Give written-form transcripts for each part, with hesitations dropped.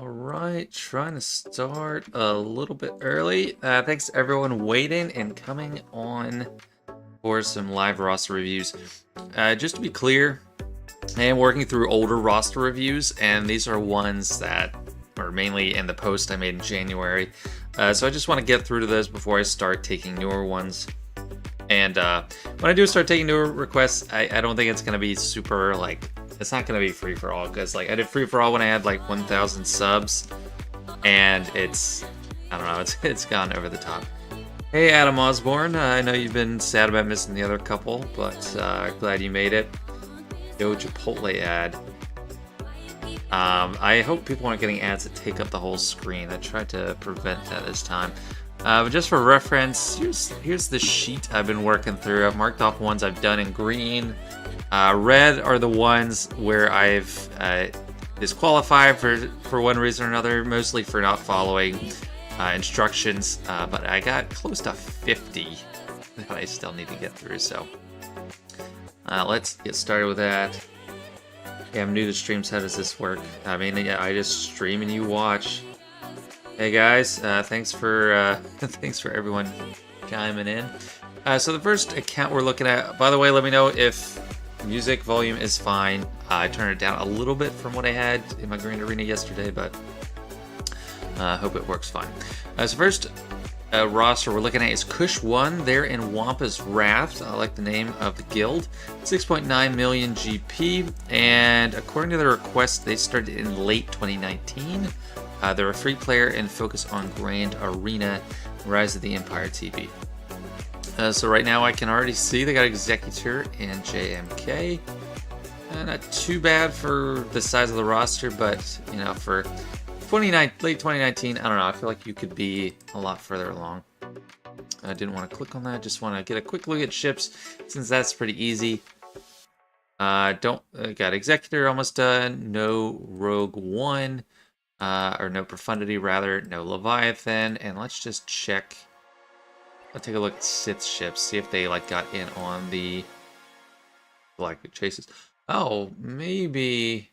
Alright, trying to start a little bit early. Thanks to everyone waiting and coming on for some live roster reviews. Just to be clear, I am working through older roster reviews, and these are ones that are mainly in the post I made in January. So I just want to get through to those before I start taking newer ones. And when I do start taking newer requests, I don't think it's going to be super, it's not going to be free for all, because I did free for all when I had 1,000 subs, and I don't know, it's gone over the top. Hey Adam Osborne, I know you've been sad about missing the other couple, but glad you made it. Yo, Chipotle ad. I hope people aren't getting ads that take up the whole screen. I tried to prevent that this time. But just for reference, here's the sheet I've been working through. I've marked off ones I've done in green. Red are the ones where I've disqualified for one reason or another, mostly for not following instructions. But I got close to 50 that I still need to get through. So let's get started with that. Yeah, I'm new to streams. How does this work? I mean, yeah, I just stream and you watch. Hey guys, thanks for everyone chiming in. So the first account we're looking at. By the way, let me know if music volume is fine. I turned it down a little bit from what I had in my Grand Arena yesterday, but I hope it works fine. So first roster we're looking at is Kush1. They're in Wampa's Wrath. I like the name of the guild. 6.9 million GP, and according to the request, they started in late 2019. They're a free player and focus on Grand Arena, Rise of the Empire TV. So right now I can already see they got Executor and JMK. Not too bad for the size of the roster, but for late 2019, I don't know. I feel like you could be a lot further along. I didn't want to click on that. Just want to get a quick look at ships, since that's pretty easy. Got Executor almost done. No Rogue One. Or no Profundity, rather, no Leviathan, and let's just check. I'll take a look at Sith's ships, see if they got in on the Galactic Chases. Oh, maybe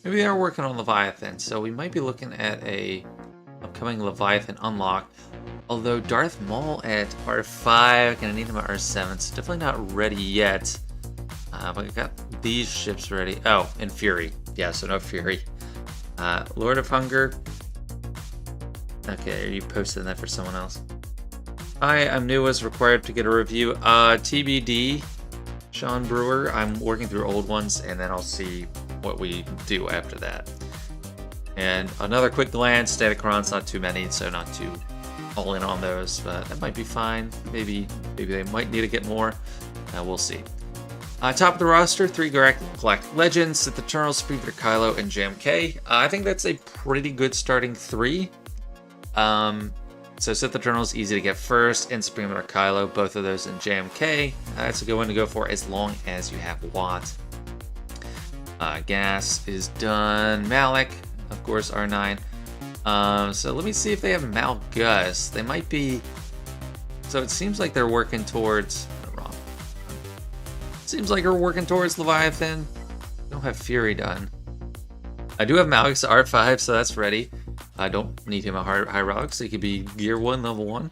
they're working on Leviathan, so we might be looking at a upcoming Leviathan unlock. Although Darth Maul at R5, gonna need him at R7, so definitely not ready yet. But I got these ships ready. Oh, and Fury, yeah, so no Fury. Lord of Hunger. Okay, are you posting that for someone else? Hi, I'm new as required to get a review. TBD, Sean Brewer. I'm working through old ones, and then I'll see what we do after that. And another quick glance, Datacron's not too many, so not too all in on those, but that might be fine. Maybe they might need to get more. We'll see. Top of the roster, 3 Galactic Legends, Sith Eternals, Speeder Kylo, and JMK. I think that's a pretty good starting 3. So Sith Eternals, easy to get first, and Supreme or Kylo, both of those in JMK. That's a good one to go for as long as you have Watt. Gas is done. Malik, of course, R9. So let me see if they have Malgus. They might be... So it seems like they're working towards... Seems like we're working towards Leviathan. Don't have Fury done. I do have Malgus R5, so that's ready. I don't need him a high rock, so he could be Gear 1, Level 1.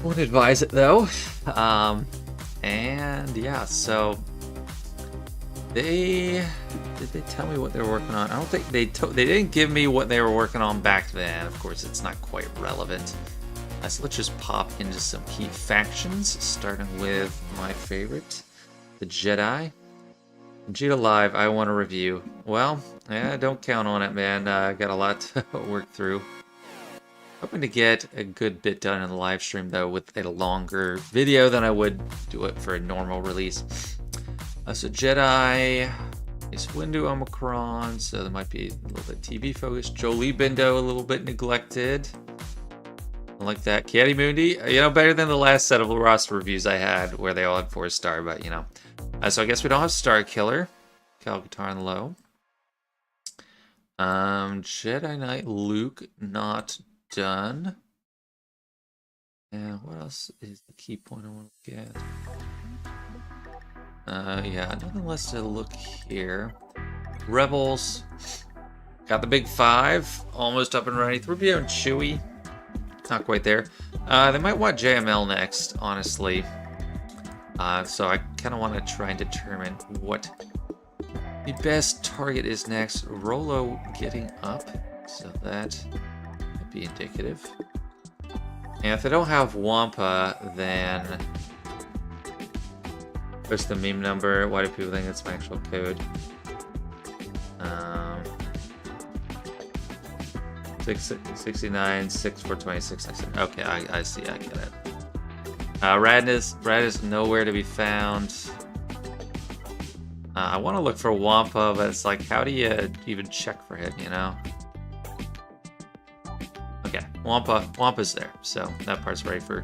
Wouldn't advise it, though. And yeah, so... Did they tell me what they were working on? I don't think they didn't give me what they were working on back then. Of course, it's not quite relevant. So let's just pop into some key factions, starting with my favorite. The Jedi. Vegeta Live, I want to review. Well, yeah, don't count on it, man. I got a lot to work through. Hoping to get a good bit done in the live stream, though, with a longer video than I would do it for a normal release. So Jedi, Ace Windu Omicron, so there might be a little bit TV focused. Jolie Bindo, a little bit neglected. I like that. Kiadi Mundi, better than the last set of roster reviews I had, where they all had 4-star, but so I guess we don't have Star Killer. Calcatarn low. Jedi Knight Luke, not done. And what else is the key point I want to get? Yeah, nothing less to look here. Rebels. Got the big 5, almost up and ready. 3PO and Chewie, not quite there. They might want JML next, honestly. So I kind of want to try and determine what the best target is next. Rolo getting up, so that might be indicative. And if I don't have Wampa, then what's the meme number? Why do people think it's my actual code? 69 6426. Okay, I see. I get it. Rad is nowhere to be found. I want to look for Wampa, but it's like, how do you even check for him? You know? Okay, Wampa's there, so that part's ready for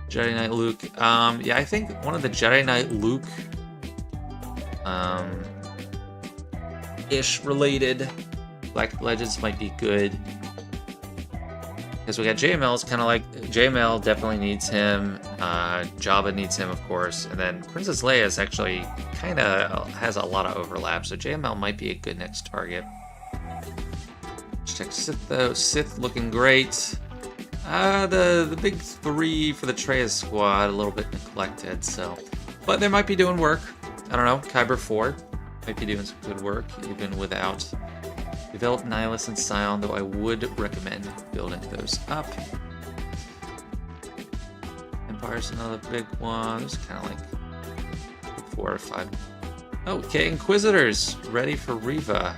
Jedi Knight Luke. Yeah, I think one of the Jedi Knight Luke ish related Black Legends might be good. Because we got JML's kind of like, JML definitely needs him, Jabba needs him, of course, and then Princess Leia is actually kind of has a lot of overlap, so JML might be a good next target. Let's check Sith though. Sith looking great. The big 3 for the Treyas squad, a little bit neglected, so, but they might be doing work. I don't know, Kyber 4 might be doing some good work, even without Develop Nihilus and Scion, though I would recommend building those up. Empire's another big one. It's kind of like 4 or 5. Okay, Inquisitors ready for Reva.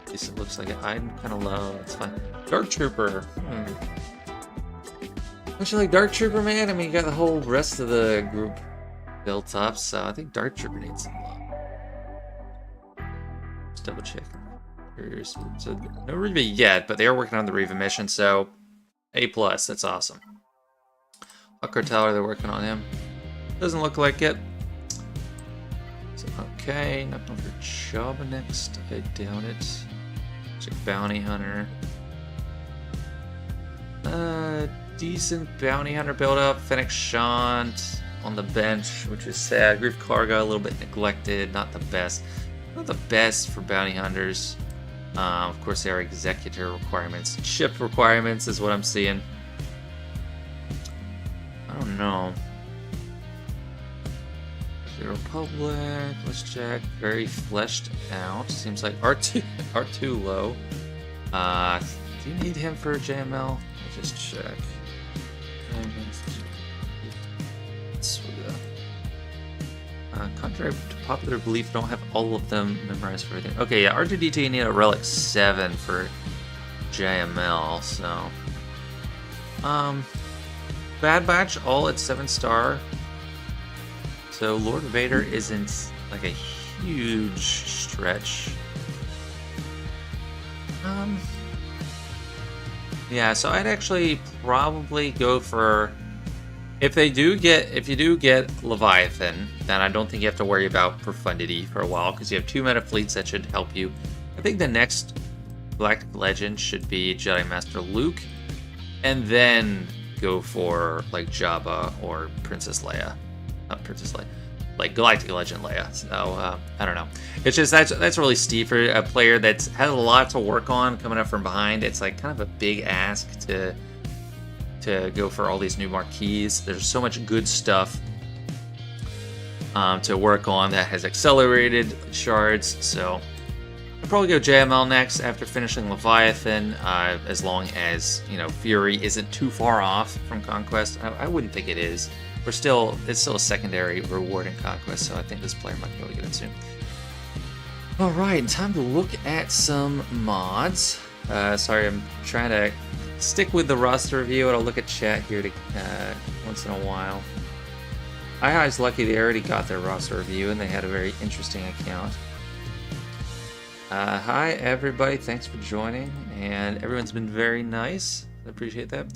At least it looks like it. I'm kind of low. That's fine. Dark Trooper. Don't you like Dark Trooper, man? I mean, you got the whole rest of the group built up, so I think Dark Trooper needs some love. Just double check. So no Reva yet, but they are working on the Reva mission, so A+, that's awesome. Carteller, they're working on him. Doesn't look like it. So, okay, nothing for Jabba next. I doubt it. Check Bounty Hunter. Decent Bounty Hunter build up. Fennec Shant on the bench, which is sad. Grief Karga, a little bit neglected. Not the best. Not the best for Bounty Hunters. Of course, there are executor requirements. Ship requirements is what I'm seeing. I don't know. The Republic, let's check. Very fleshed out. Seems like R2 low. Do you need him for JML? Let's just check. Contrary to popular belief, don't have all of them memorized for everything. Okay, yeah, R2-D2 you need a Relic 7 for JML, so... Bad Batch, all at 7-star. So Lord Vader isn't like a huge stretch. Yeah, so I'd actually probably go for... If you do get Leviathan, then I don't think you have to worry about profundity for a while, because you have 2 meta fleets that should help you. I think the next Galactic Legend should be Jedi Master Luke, and then go for like Jabba or Princess Leia. Not Princess Leia. Like Galactic Legend Leia. So, I don't know. It's just, that's really steep for a player that's had a lot to work on coming up from behind. It's like kind of a big ask to go for all these new marquees. There's so much good stuff to work on that has accelerated shards, so I'll probably go JML next after finishing Leviathan, as long as, you know, Fury isn't too far off from Conquest. I wouldn't think it is. It's still a secondary reward in Conquest, so I think this player might be able to get it soon. Alright, time to look at some mods. Sorry, I'm trying to stick with the roster review, and I'll look at chat here once in a while. IHI's lucky they already got their roster review, and they had a very interesting account. Hi everybody, thanks for joining, and everyone's been very nice. I appreciate that.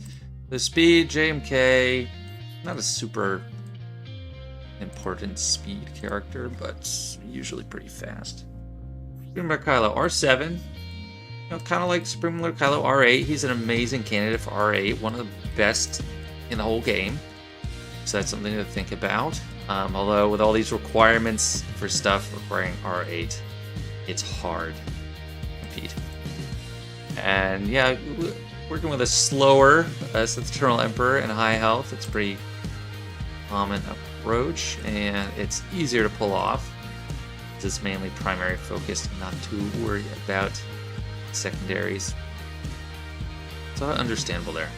The speed, JMK, not a super important speed character, but usually pretty fast. Supreme Kylo, R7. You know, kind of like Supreme Lord Kylo, R8. He's an amazing candidate for R8, one of the best in the whole game. So that's something to think about. Although with all these requirements for stuff requiring R8, it's hard. speed. And yeah, working with a slower Sith Eternal Emperor and high health, it's pretty common approach, and it's easier to pull off. It's mainly primary focused, not too worried about secondaries. So understandable there.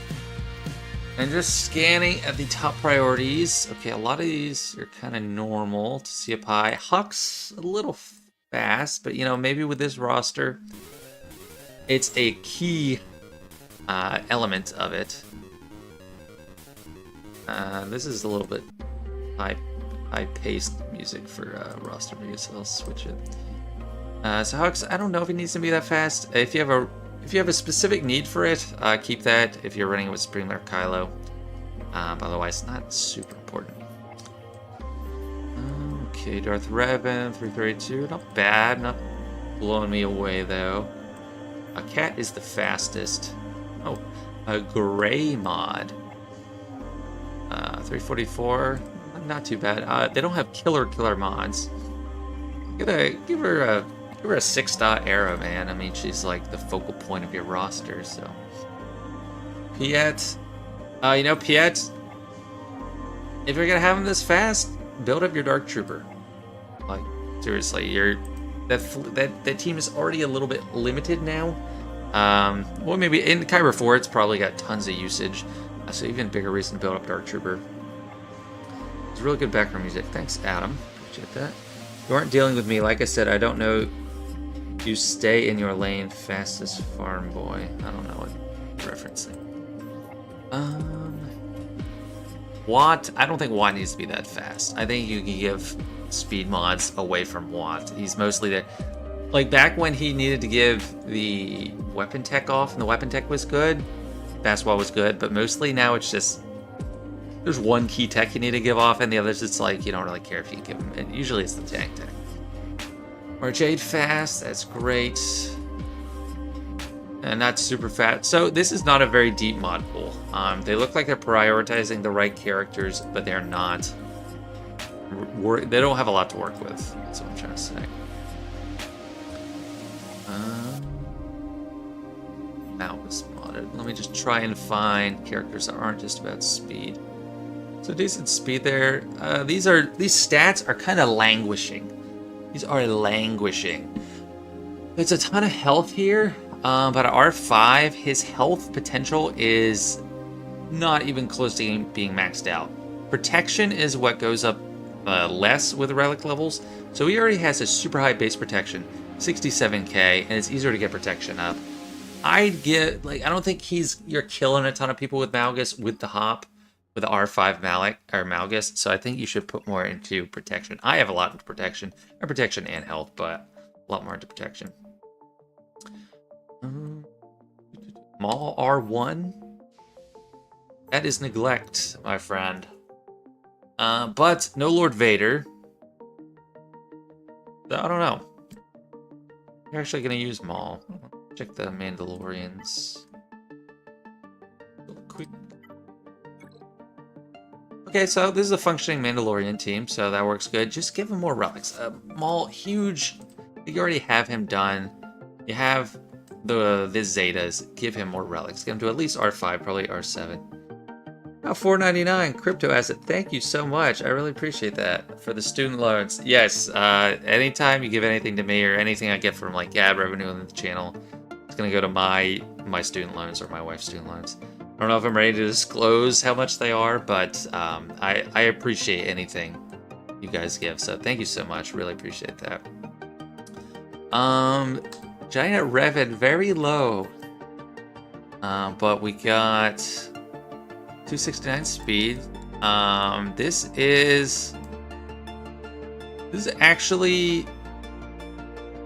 And just scanning at the top priorities. Okay, a lot of these are kind of normal to see up high. Huck's a little fast, but you know, maybe with this roster, it's a key element of it. This is a little bit high-paced music for roster view, so I'll switch it. So Huck's, I don't know if it needs to be that fast. If you have a specific need for it, keep that. If you're running it with Streamler Kylo, otherwise not super important. Okay, Darth Revan 332, not bad, not blowing me away though. A cat is the fastest. Oh, a gray mod. 344, not too bad. They don't have killer mods. Give her a 6-star era, man. I mean, she's like the focal point of your roster. So, Piet, you know, Piet, if you're gonna have him this fast, build up your Dark Trooper. Like seriously, that team is already a little bit limited now. Well, maybe in Kyber 4, it's probably got tons of usage, so even bigger reason to build up Dark Trooper. It's really good background music. Thanks, Adam. Appreciate that. You aren't dealing with me. Like I said, I don't know. You stay in your lane, fastest farm boy. I don't know what you're referencing. Watt. I don't think Watt needs to be that fast. I think you can give speed mods away from Watt. He's mostly there. Like back when he needed to give the weapon tech off, and the weapon tech was good, fastball was good, but mostly now it's just there's one key tech you need to give off, and the others it's like you don't really care if you give him. And usually it's the tank tech. Or Jade fast, that's great. And not super fast. So this is not a very deep mod pool. They look like they're prioritizing the right characters, but they're not. They don't have a lot to work with. That's what I'm trying to say. Now it's modded. Let me just try and find characters that aren't just about speed. So decent speed there. These stats are kind of languishing. These are languishing. There's a ton of health here, but at R5, his health potential is not even close to being maxed out. Protection is what goes up less with relic levels, so he already has a super high base protection, 67k, and it's easier to get protection up. I'd get, like, I don't think you're killing a ton of people with Malgus with the hop, with the R5 Malgus, so I think you should put more into protection. I have a lot into protection, and health, but a lot more into protection. Maul R1? That is neglect, my friend. But no Lord Vader. So I don't know. You're actually going to use Maul. Check the Mandalorians. Quick. Okay, so this is a functioning Mandalorian team, so that works good. Just give him more relics. Maul, huge. You already have him done. You have the Zetas. Give him more relics. Get him to at least R5, probably R7. Now $4.99 crypto asset. Thank you so much. I really appreciate that for the student loans. Yes, anytime you give anything to me or anything I get from like ad revenue on the channel, it's gonna go to my student loans or my wife's student loans. I don't know if I'm ready to disclose how much they are, but I appreciate anything you guys give. So thank you so much. Really appreciate that. Giant Revan, very low. But we got 269 speed. This is actually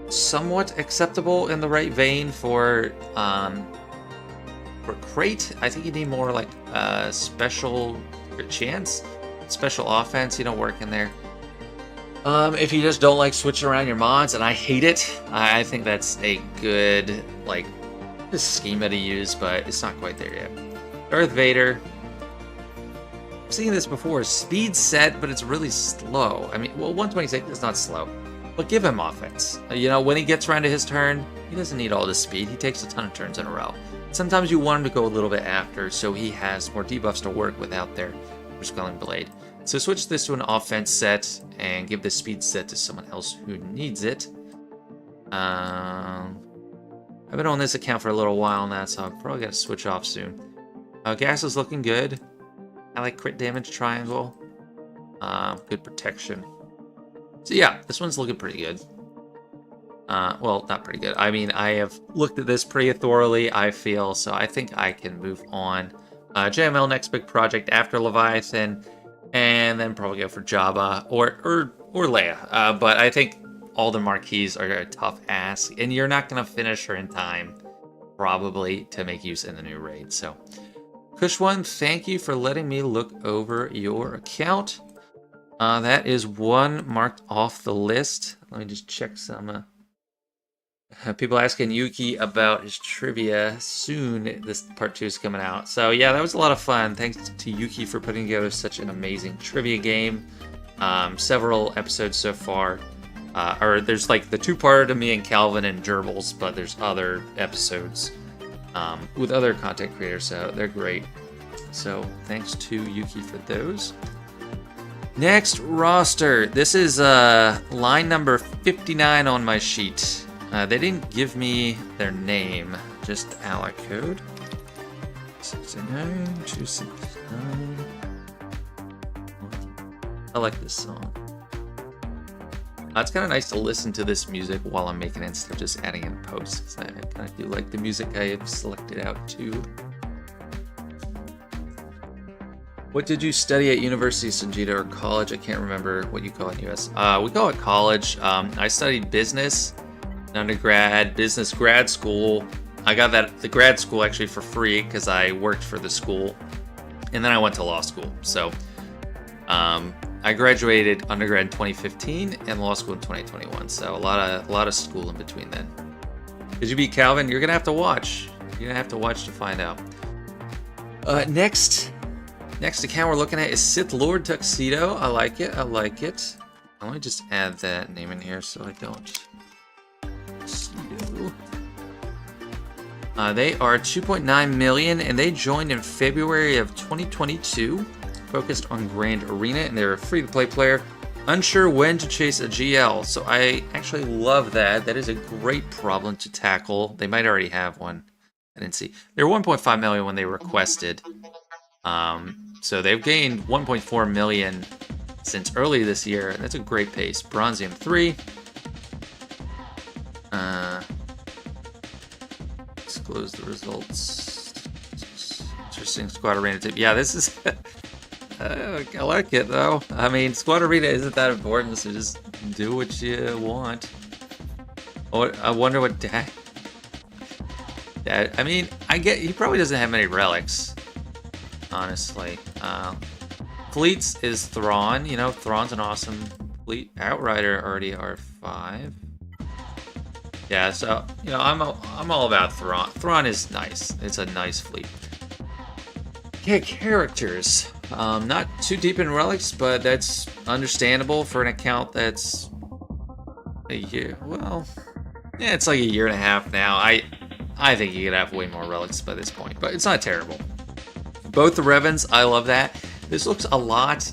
somewhat acceptable in the right vein for crate. I think you need more like special chance, special offense. You don't work in there. If you just don't like switching around your mods, and I hate it, I think that's a good like schema to use, but it's not quite there yet. Darth Vader. I've seen this before. Speed set, but it's really slow. I mean, well, 126 is not slow. but give him offense. You know, when he gets around to his turn, he doesn't need all the speed. He takes a ton of turns in a row. Sometimes you want him to go a little bit after, so he has more debuffs to work with out there for Sculling Blade. So switch this to an offense set and give the speed set to someone else who needs it. I've been on this account for a little while now, so I'm probably going to switch off soon. Gas is looking good. I like crit damage triangle. Good protection. So yeah, this one's looking pretty good. Well, not pretty good. I mean, I have looked at this pretty thoroughly, I feel, so I think I can move on. JML, next big project after Leviathan, and then probably go for Jabba or Leia. But I think all the marquees are a tough ask, and you're not going to finish her in time, probably, to make use in the new raid. So, Kush1, thank you for letting me look over your account. That is one marked off the list. Let me just check some. People asking Yuki about his trivia soon. This part 2 is coming out. So yeah, that was a lot of fun. Thanks to Yuki for putting together such an amazing trivia game. Several episodes so far. Or there's like the 2-parter to me and Calvin and Gerbils, but there's other episodes with other content creators, so they're great. So thanks to Yuki for those. Next roster. This is line number 59 on my sheet. They didn't give me their name, just ally code. 69269. I like this song. It's kind of nice to listen to this music while I'm making it instead of just adding in posts. I kind of do like the music I have selected out too. What did you study at University of Sanjita or college? I can't remember what you call it in US. We call it college. I studied business in undergrad, business grad school. I got the grad school actually for free because I worked for the school. And then I went to law school. So I graduated undergrad in 2015 and law school in 2021. So a lot of school in between then. Did you beat Calvin? You're gonna have to watch. You're gonna have to watch to find out. Next account we're looking at is SithLordTuxedo. I like it. Let me just add that name in here so I don't. They are 2.9 million and they joined in February of 2022. Focused on Grand Arena, and they're a free-to-play player. Unsure when to chase a GL, so I actually love that. That is a great problem to tackle. They might already have one. I didn't see. They were 1.5 million when they requested. So they've gained 1.4 million since early this year, and that's a great pace. Bronzium 3. Disclose the results. Interesting squad arena tip. Yeah, this is... I like it though. I mean, squad arena isn't that important, so just do what you want. I wonder what Dad. I mean, I get he probably doesn't have many relics, honestly. Fleets is Thrawn. You know, Thrawn's an awesome fleet. Outrider already R5. Yeah, so you know, I'm all about Thrawn. Thrawn is nice. It's a nice fleet. Okay, characters. Not too deep in relics, but that's understandable for an account that's a year. Well, yeah, it's like a year and a half now. I think you could have way more relics by this point, but it's not terrible. Both the Revens, I love that. This looks a lot,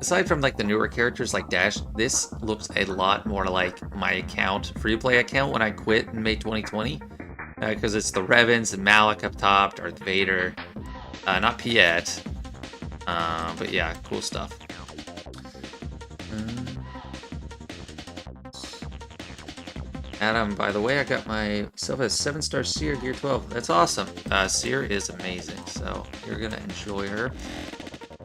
aside from like the newer characters like Dash, this looks a lot more like my account, free-to-play account when I quit in May 2020. Because it's the Revens and Malak up top, Darth Vader, not Piet. But yeah, cool stuff. Adam, by the way, I got myself a 7-star Seer Gear 12. That's awesome. Seer is amazing, so you're gonna enjoy her.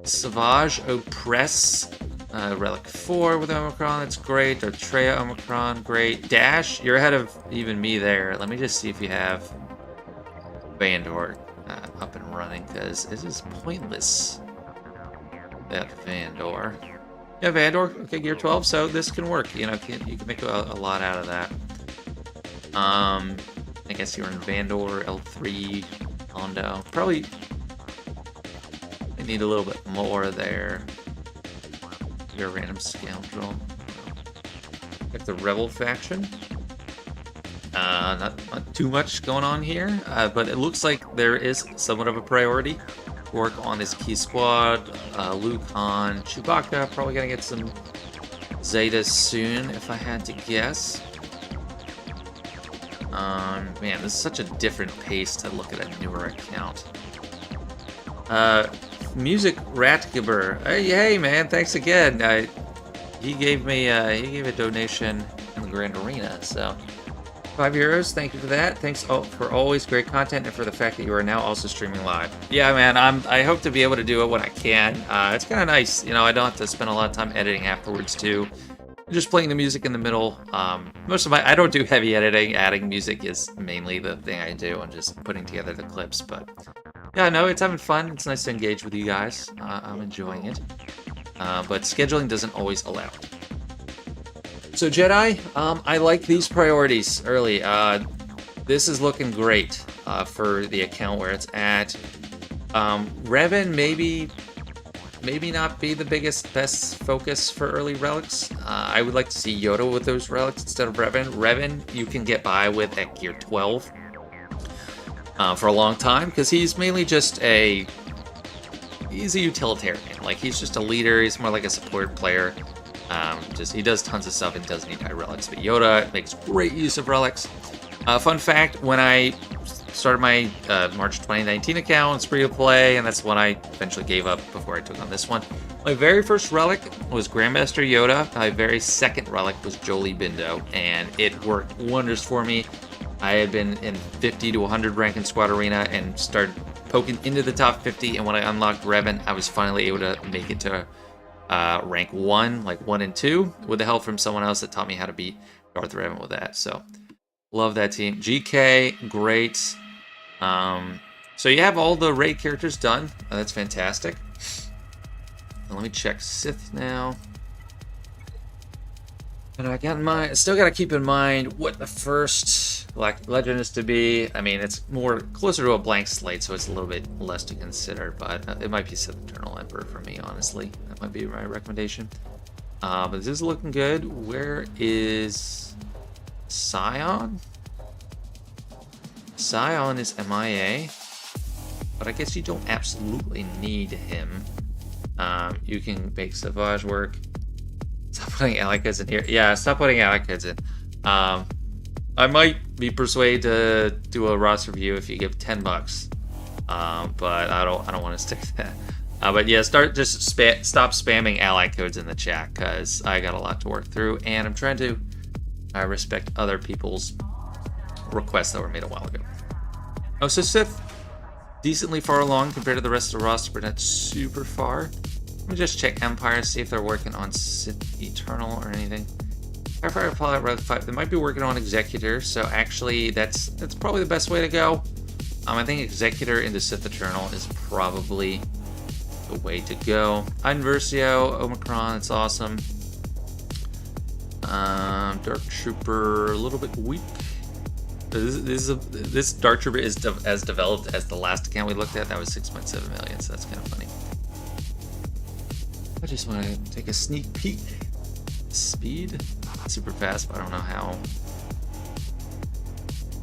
Savage Oppress, Relic 4 with Omicron, that's great. Dartreya Omicron, great. Dash, you're ahead of even me there. Let me just see if you have Vandor up and running, because this is pointless. That Vandor. Yeah, Vandor, okay, Gear 12, so this can work. You know, you can make a lot out of that. I guess you're in Vandor, L3, Hondo. Probably I need a little bit more there. You're a random scoundrel. Like the Rebel faction. Not too much going on here, but it looks like there is somewhat of a priority to work on this key squad. Nikanj, Chewbacca, probably gonna get some Zetas soon, if I had to guess. Man, this is such a different pace to look at a newer account. Music Ratgeber. Hey man, thanks again. He gave me a donation in the Grand Arena, so €5. Thank you for that. Thanks for always great content and for the fact that you are now also streaming live. Yeah, man, I hope to be able to do it when I can. It's kind of nice, you know. I don't have to spend a lot of time editing afterwards too. Just playing the music in the middle. Most of I don't do heavy editing. Adding music is mainly the thing I do, and just putting together the clips. But yeah, no, it's having fun. It's nice to engage with you guys. I'm enjoying it. But scheduling doesn't always allow it. So Jedi, I like these priorities early. This is looking great for the account where it's at. Revan maybe not be the best focus for early relics. I would like to see Yoda with those relics instead of Revan. Revan you can get by with at gear 12 for a long time, because he's mainly just he's a utilitarian. Like, he's just a leader. He's more like a support player. He does tons of stuff and doesn't need high relics. But Yoda makes great use of relics. Fun fact, when I started my March 2019 account, it's free to play, and that's when I eventually gave up before I took on this one. My very first relic was Grandmaster Yoda. My very second relic was Jolie Bindo, and it worked wonders for me. I had been in 50 to 100 rank in Squad Arena and started poking into the top 50, and when I unlocked Revan, I was finally able to make it to rank 1, like 1 and 2, with the help from someone else that taught me how to beat Darth Revan with that. So, love that team. GK, great. So you have all the raid characters done. That's fantastic. Let me check Sith now. And I got still got to keep in mind what the first legend is to be. I mean, it's more closer to a blank slate, so it's a little bit less to consider, but it might be Sith Eternal Emperor for me, honestly. That might be my recommendation. But this is looking good. Where is Scion? Scion is MIA, but I guess you don't absolutely need him. You can make Savage work. Stop putting ally kids in here. Yeah, stop putting ally kids in. I might be persuaded to do a roster review if you give $10, but I don't want to stick to that. But yeah, stop spamming ally codes in the chat, because I got a lot to work through, and I'm trying to respect other people's requests that were made a while ago. Oh, so Sith, decently far along compared to the rest of the roster, but not super far. Let me just check Empire, see if they're working on Sith Eternal or anything. Empire Pilot Relic 5, they might be working on Executor, so actually that's probably the best way to go. I think Executor into Sith Eternal is probably the way to go. Inversio, Omicron, it's awesome. Dark Trooper, a little bit weak. This Dark Trooper is as developed as the last account we looked at. That was 6.7 million, so that's kind of funny. I just want to take a sneak peek. Speed, super fast, but I don't know how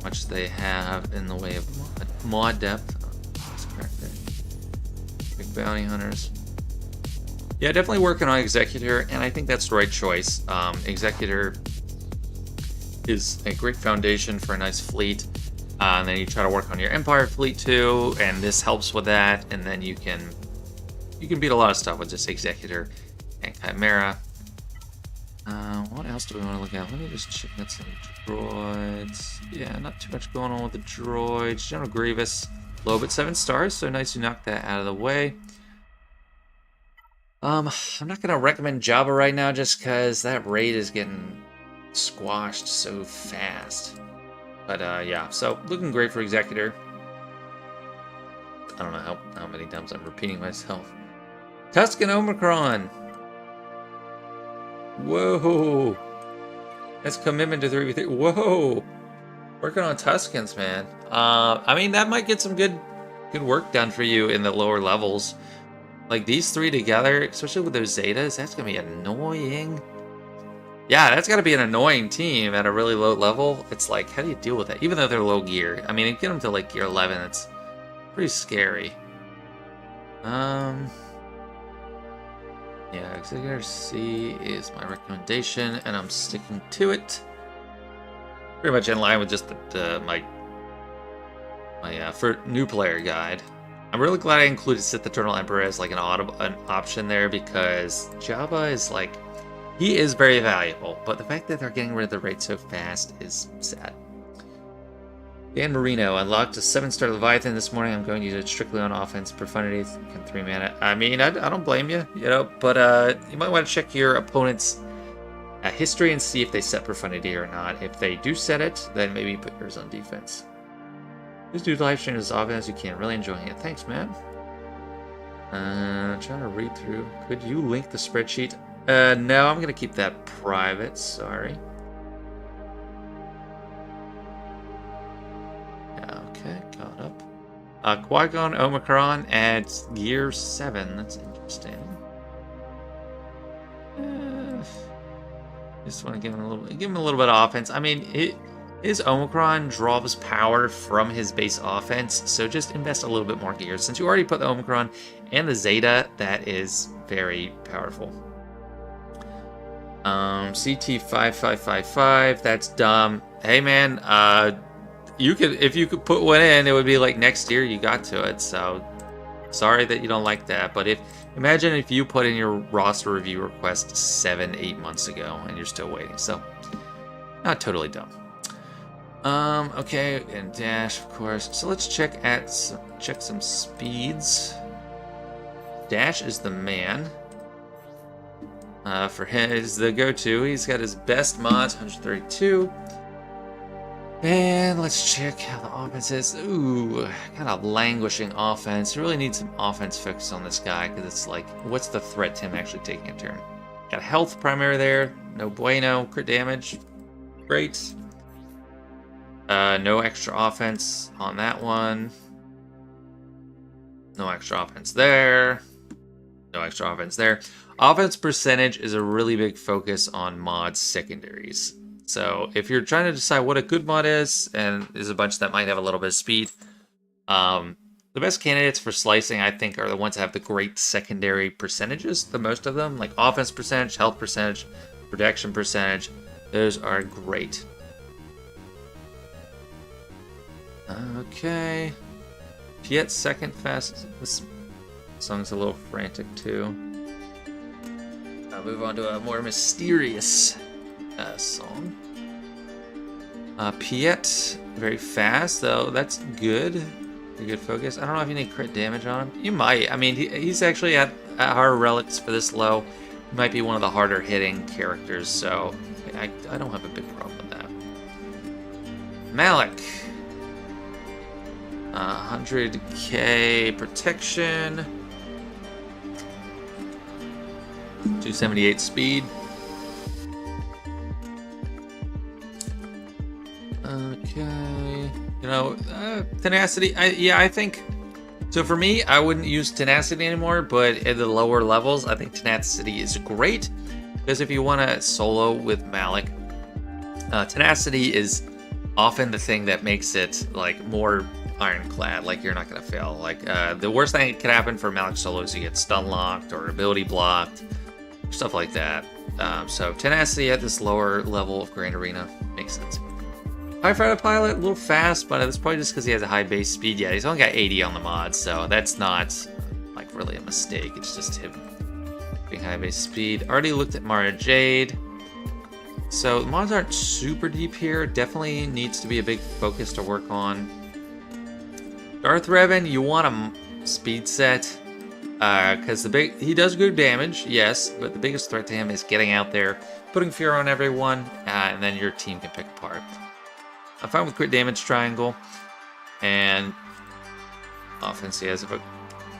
much they have in the way of mod depth. Let's crack that. Big bounty hunters. Yeah, definitely working on Executor, and I think that's the right choice. Executor is a great foundation for a nice fleet, and then you try to work on your Empire fleet too, and this helps with that, and then you can beat a lot of stuff with just Executor and Chimera. What else do we want to look at? Let me just check out some droids. Yeah, not too much going on with the droids. General Grievous, low but 7 stars, so nice to knock that out of the way. I'm not gonna recommend Jabba right now, just because that raid is getting squashed so fast. But yeah, so looking great for Executor. I don't know how many times I'm repeating myself. Tusken Omicron. Whoa, that's commitment to 3v3. Whoa, working on Tuskens, man. I mean, that might get some good work done for you in the lower levels. Like these three together, especially with those Zetas, that's gonna be annoying. Yeah, that's got to be an annoying team at a really low level. It's like, how do you deal with that? Even though they're low gear. I mean, if you get them to like gear 11, it's pretty scary. Yeah, Executor C is my recommendation, and I'm sticking to it. Pretty much in line with just my for new player guide. I'm really glad I included Sith Eternal Emperor as like an option there, because Jabba is like, he is very valuable, but the fact that they're getting rid of the raid so fast is sad. Dan Marino unlocked a 7-star Leviathan this morning. I'm going to use it strictly on offense. Profundity can 3 mana. I mean, I don't blame you, you know, but you might want to check your opponent's history and see if they set Profundity or not. If they do set it, then maybe put yours on defense. Just do live stream as often as you can. Really enjoying it. Thanks, man. Trying to read through. Could you link the spreadsheet? No, I'm going to keep that private. Sorry. Okay, caught up. Qui-Gon Omicron at gear 7. That's interesting. Just want to give him a little bit of offense. I mean, his Omicron draws power from his base offense, so just invest a little bit more gear. Since you already put the Omicron and the Zeta, that is very powerful. CT5555, that's dumb. Hey man, if you could put one in, it would be like next year you got to it. So sorry that you don't like that, but imagine if you put in your roster review request 7-8 months ago and you're still waiting. So not totally dumb. Okay, and dash, of course. So let's check some speeds. Dash is the man. For him is the go-to. He's got his best mods, 132. And let's check how the offense is. Ooh, kind of languishing offense. You really need some offense focus on this guy, because it's like, what's the threat to him actually taking a turn? Got a health primary there. No bueno. Crit damage. Great. No extra offense on that one. No extra offense there. No extra offense there. Offense percentage is a really big focus on mod secondaries. So if you're trying to decide what a good mod is, and there's a bunch that might have a little bit of speed, the best candidates for slicing, I think, are the ones that have the great secondary percentages, the most of them, like offense percentage, health percentage, protection percentage. Those are great. Okay. Piet second fast. This song's a little frantic too. I'll move on to a more mysterious song. Piet, very fast though. That's good. A good focus. I don't know if you need crit damage on him. You might. I mean, he's actually at higher relics for this low. He might be one of the harder hitting characters, so I don't have a big problem with that. Malik. 100k protection. 278 speed. Okay. You know, tenacity. I think. So for me, I wouldn't use tenacity anymore, but at the lower levels, I think tenacity is great. Because if you want to solo with Malik, tenacity is often the thing that makes it like more ironclad, like you're not going to fail. Like the worst thing that can happen for Malik solo is you get stun locked or ability blocked, stuff like that. So tenacity at this lower level of Grand Arena makes sense. High Fighter Pilot, a little fast, but it's probably just because he has a high base speed. Yeah, he's only got 80 on the mod, so that's not like really a mistake. It's just him being high base speed. Already looked at Mara Jade. So the mods aren't super deep here. Definitely needs to be a big focus to work on. Darth Revan, you want a speed set, because he does good damage, yes, but the biggest threat to him is getting out there, putting fear on everyone, and then your team can pick apart. I'm fine with crit damage triangle, and offense, yes, if I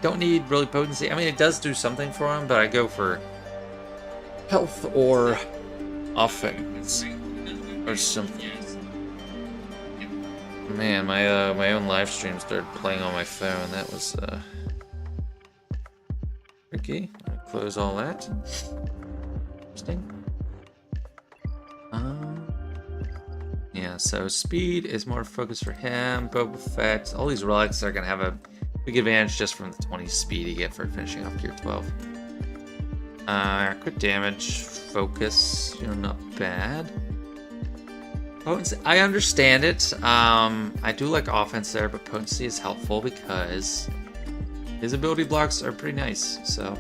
don't need really potency. I mean, it does do something for him, but I go for health or offense or something. Man, my own live stream started playing on my phone. That was tricky. I'll close all that. Interesting. So speed is more focused for him. Boba Fett, all these relics are going to have a big advantage just from the 20 speed you get for finishing off Gear 12. Crit damage, focus, not bad. Potency, I understand it. I do like offense there, but potency is helpful because his ability blocks are pretty nice. So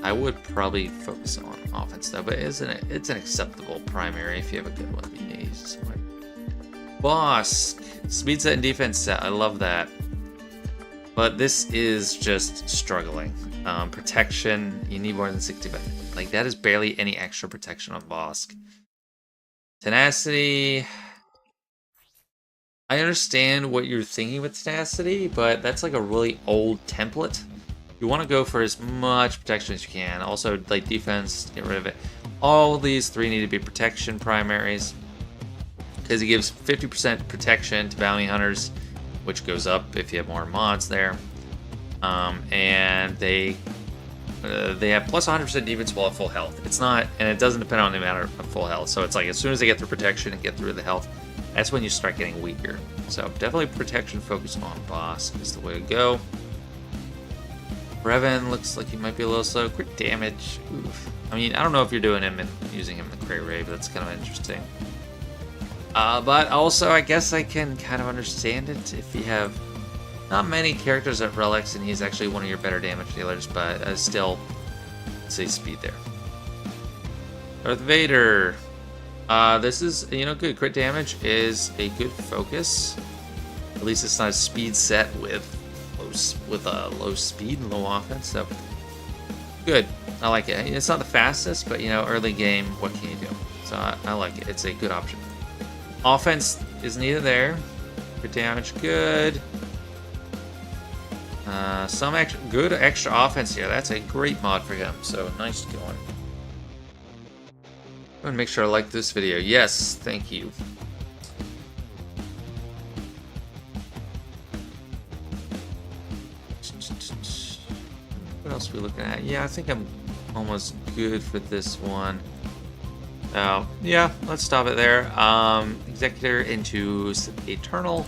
I would probably focus on offense though, but it's an acceptable primary if you have a good one. You need somewhere. Boss, speed set and defense set. I love that. But this is just struggling. Protection, you need more than 60, but like that is barely any extra protection on Bosk. Tenacity, I understand what you're thinking with tenacity, but that's like a really old template. You want to go for as much protection as you can. Also, like defense, get rid of it. All of these three need to be protection primaries because it gives 50% protection to bounty hunters, which goes up if you have more mods there. And they have plus 100% defense while at full health. It's not, and it doesn't depend on the amount of full health. So it's like as soon as they get through protection and get through the health, that's when you start getting weaker. So definitely protection focus on boss is the way to go. Revan looks like he might be a little slow. Crit damage. Oof. I mean, I don't know if you're doing him and using him in the Cray Ray, but that's kind of interesting. But also, I guess I can kind of understand it if you have not many characters at relics and he's actually one of your better damage dealers, but still, say speed there. Darth Vader. This is, good. Crit damage is a good focus. At least it's not a speed set with low speed and low offense, so good. I like it. It's not the fastest, but early game, what can you do? So I like it. It's a good option. Offense is neither there. Crit damage, good. Some good extra offense here. That's a great mod for him. So nice going. I'm gonna make sure I like this video. Yes, thank you. What else are we looking at? Yeah, I think I'm almost good for this one. Yeah, let's stop it there. Executor into Eternal,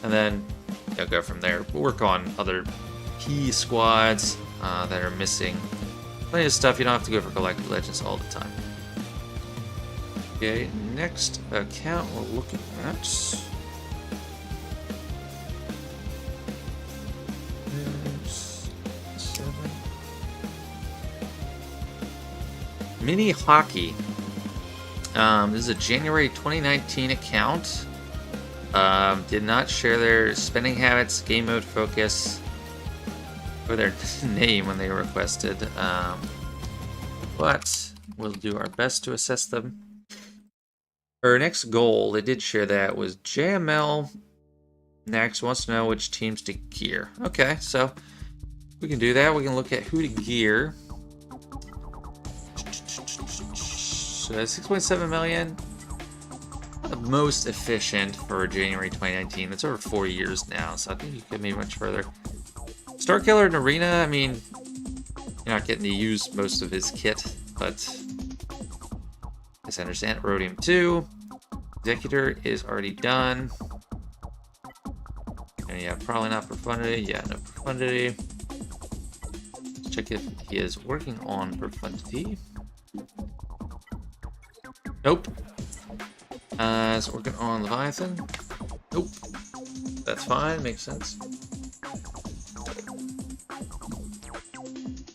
and then go from there. We'll work on other key squads that are missing. Plenty of stuff. You don't have to go for Galactic Legends all the time. Okay, next account we're looking at. Mini Hockey. This is a January 2019 account. Did not share their spending habits, game mode focus, or their name when they requested. But we'll do our best to assess them. Our next goal, they did share that, was JML next wants to know which teams to gear. Okay, so we can do that. We can look at who to gear. So 6.7 million. Not the most efficient for January 2019. That's over 4 years now, so I think you could be much further. Starkiller and Arena, I mean, you're not getting to use most of his kit, but I understand. Rhodium 2. Executor is already done. And yeah, probably not Profundity. Yeah, no Profundity. Let's check if he is working on Profundity. Nope. Is working on Leviathan. Nope. That's fine, makes sense.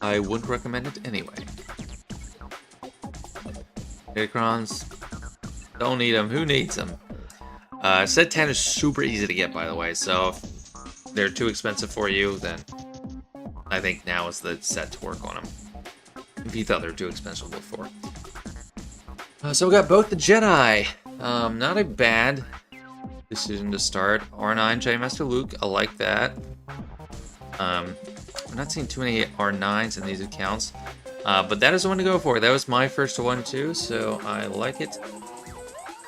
I wouldn't recommend it anyway. Datacrons. Don't need them. Who needs them? Set 10 is super easy to get, by the way, so if they're too expensive for you, then I think now is the set to work on them. If you thought they were too expensive before. So we got both the Jedi. Not a bad decision to start. R9 Jedi Master Luke. I like that. I'm not seeing too many R9s in these accounts. But that is the one to go for. That was my first one too, so I like it.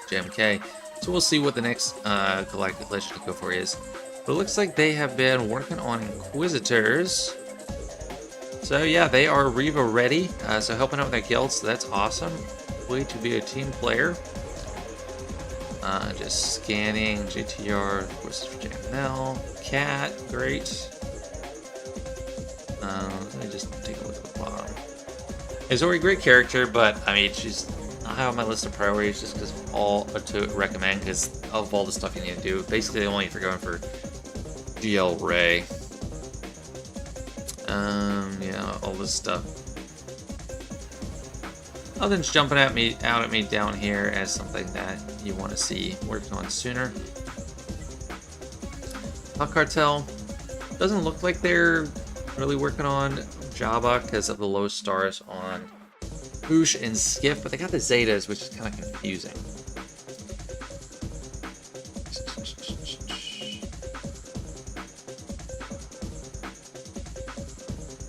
JMK. So we'll see what the next Galactic Legend to go for is. But it looks like they have been working on Inquisitors. So yeah, they are Reva ready. So helping out with their guild, so that's awesome. Way to be a team player. Just scanning GTR, of course, for JML. Cat, great. Let me just take a look at the bottom. Izori, great character, but I mean, she's high on my list of priorities just because all to recommend because of all the stuff you need to do. Basically, only if you're going for GL Ray. Yeah, all this stuff. Nothing's jumping out at me down here as something that you want to see working on sooner. Hot Cartel doesn't look like they're really working on Java because of the low stars on Boosh and Skiff, but they got the Zetas, which is kind of confusing.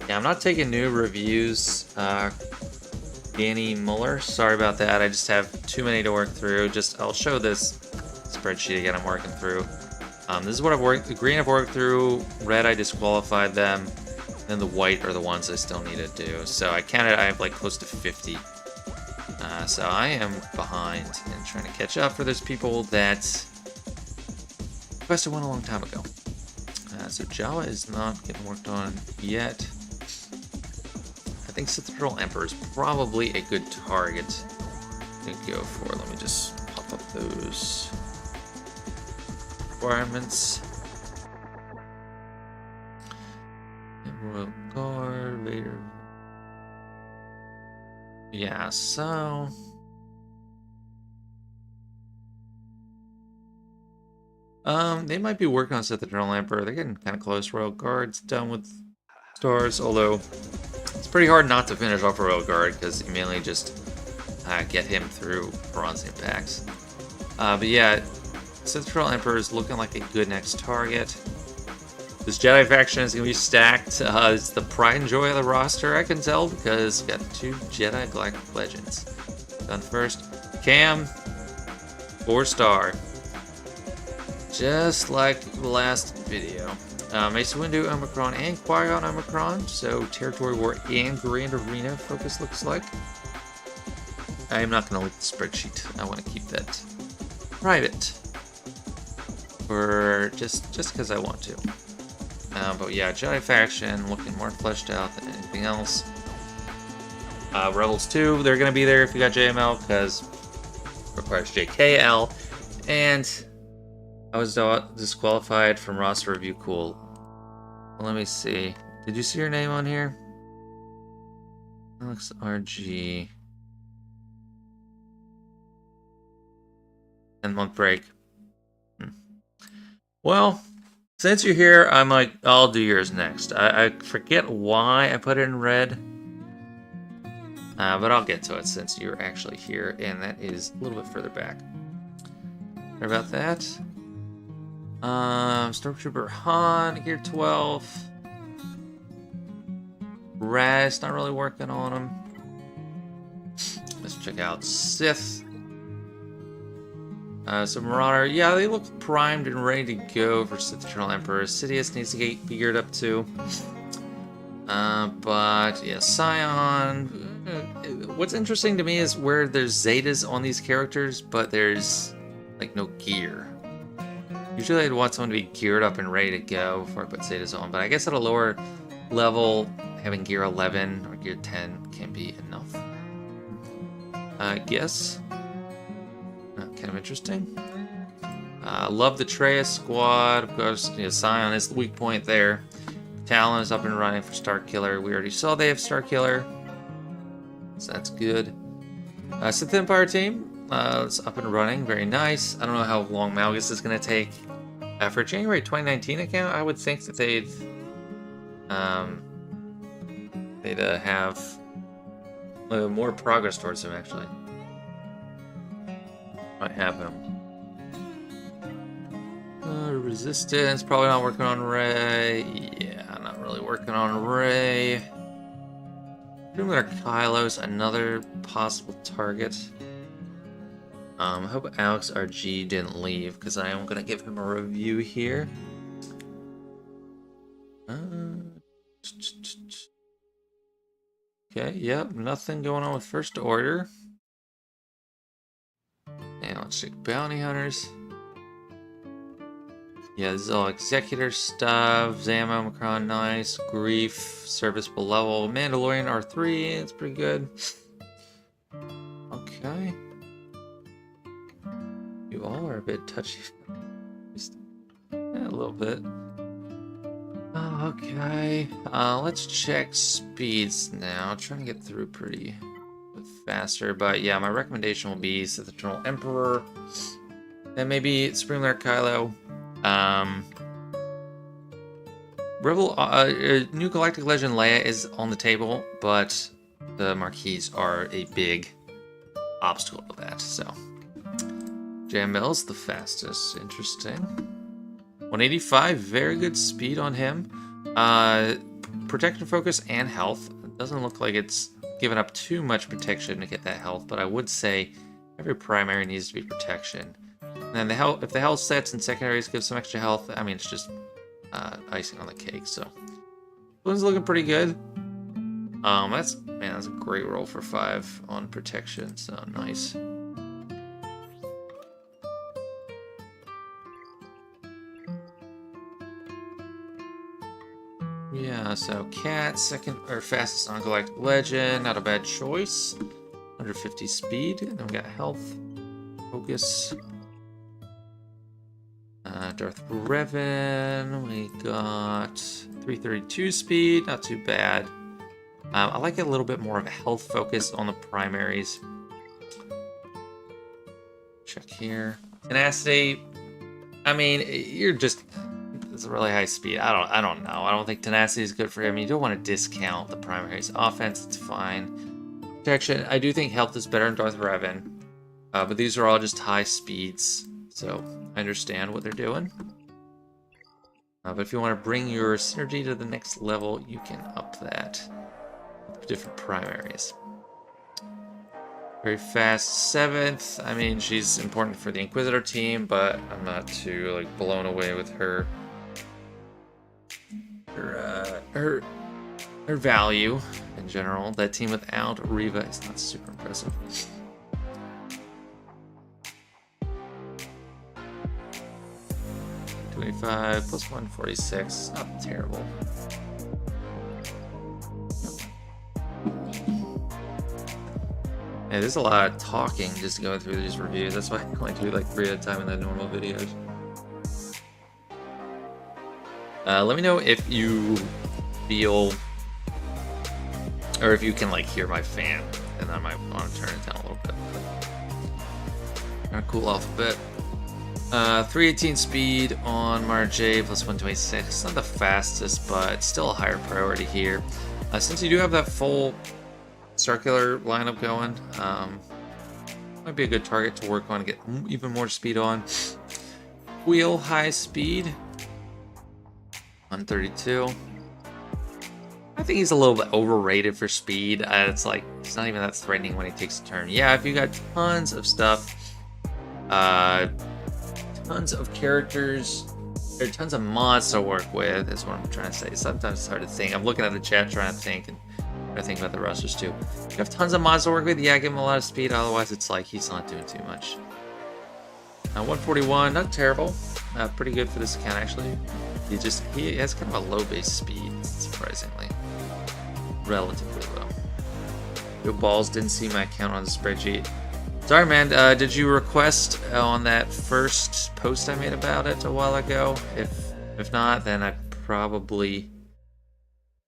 Yeah, I'm not taking new reviews. Danny Muller, sorry about that. I just have too many to work through. I'll show this spreadsheet again I'm working through. This is what I've worked. The green I've worked through. Red I disqualified them. Then the white are the ones I still need to do. So I have like close to 50. So I am behind and trying to catch up for those people that requested one a long time ago. So Java is not getting worked on yet. I think SithLord Emperor is probably a good target to go for. Let me just pop up those requirements. Royal Guard, Vader. Yeah, so they might be working on SithLord Emperor. They're getting kind of close. Royal Guard's done with stars, although it's pretty hard not to finish off a Royal Guard because you mainly just get him through bronze impacts. But yeah, SithLord Emperor is looking like a good next target. This Jedi faction is going to be stacked. It's the pride and joy of the roster, I can tell, because we've got 2 Jedi Galactic Legends. Done first. Cam, 4-star. Just like the last video. Mace Windu Omicron and Qui-Gon Omicron, so Territory War and Grand Arena focus looks like. I am not going to look at the spreadsheet. I want to keep that private. For just because I want to. But yeah, Jedi faction looking more fleshed out than anything else. Rebels 2, they're going to be there if you got JML because it requires JKL. And I was disqualified from roster review. Cool. Well, let me see. Did you see your name on here? Alex RG. 10-month break. Well, since you're here, I'm like, I'll do yours next. I forget why I put it in red. But I'll get to it since you're actually here, and that is a little bit further back. Sorry about that. Stormtrooper Han, Gear 12. Raz, not really working on him. Let's check out Sith. So Marauder, yeah, they look primed and ready to go for SithLord Emperor. Sidious needs to get geared up too. But yeah, Scion. What's interesting to me is where there's Zetas on these characters, but there's like no gear. Usually I'd want someone to be geared up and ready to go before I put Zetas on, but I guess at a lower level, having gear 11 or gear 10 can be enough. I guess. Kind of interesting. Love the Treya squad. Of course, you know, Scion is the weak point there. Talon is up and running for Starkiller. We already saw they have Starkiller, so that's good. Sith Empire team, it's up and running. Very nice. I don't know how long Malgus is going to take. For January 2019 account, I would think that they'd have more progress towards him, actually. Might happen. Resistance, probably not working on Rey. Yeah, not really working on Rey. Jupiter Kylo's another possible target. I hope Alex RG didn't leave, because I am going to give him a review here. Okay, yep, nothing going on with First Order. And Toxic Bounty Hunters. Yeah, this is all Executor stuff. Zamo, Macron, nice. Grief, serviceable level. Mandalorian R3, it's pretty good. Okay. You all are a bit touchy. Yeah, a little bit. Okay. Let's check speeds now. Trying to get through pretty faster, but yeah, my recommendation will be Sith Eternal Emperor. And maybe Supreme Lair Kylo. Rebel, New Galactic Legend Leia is on the table, but the Marquis are a big obstacle to that, so. Jam Mills, the fastest. Interesting. 185, very good speed on him. Protection focus and health. It doesn't look like it's given up too much protection to get that health, but I would say every primary needs to be protection. And then the health, if the health sets and secondaries give some extra health, I mean, it's just icing on the cake. So one's looking pretty good. That's a great roll for 5 on protection. So nice. Yeah, so Cat, second or fastest on Galactic Legend, not a bad choice. 150 speed, and then we got health, focus. Darth Revan, we got 332 speed, not too bad. I like a little bit more of a health focus on the primaries. Check here. Tenacity, I mean, you're just, it's a really high speed. I don't know. I don't think tenacity is good for him. You don't want to discount the primaries. Offense, it's fine. Protection, I do think health is better in Darth Revan. But these are all just high speeds. So I understand what they're doing. But if you want to bring your synergy to the next level, you can up that with different primaries. Very fast 7th. I mean, she's important for the Inquisitor team, but I'm not too like blown away with her value in general. That team without Reva is not super impressive. +25 plus 146, not terrible. Yeah, there's a lot of talking just going through these reviews. That's why I only do like 3 at a time in the normal videos. Let me know if you feel, or if you can like hear my fan, and I might want to turn it down a little bit. Gonna cool off a bit. 318 speed on Mara J plus 126. Not the fastest, but still a higher priority here. Since you do have that full circular lineup going, might be a good target to work on, get even more speed on. Wheel high speed, 132. I think he's a little bit overrated for speed. It's like, it's not even that threatening when he takes a turn. Yeah, if you got tons of stuff, tons of characters, or tons of mods to work with, is what I'm trying to say. Sometimes it's hard to think. I'm looking at the chat trying to think, and I think about the rosters too. You have tons of mods to work with, yeah, give him a lot of speed, otherwise it's like he's not doing too much. 141, not terrible. Pretty good for this account actually. He has kind of a low base speed, surprisingly. Relatively low. Yo balls, didn't see my account on the spreadsheet. Sorry man, did you request on that first post I made about it a while ago? If not, then I probably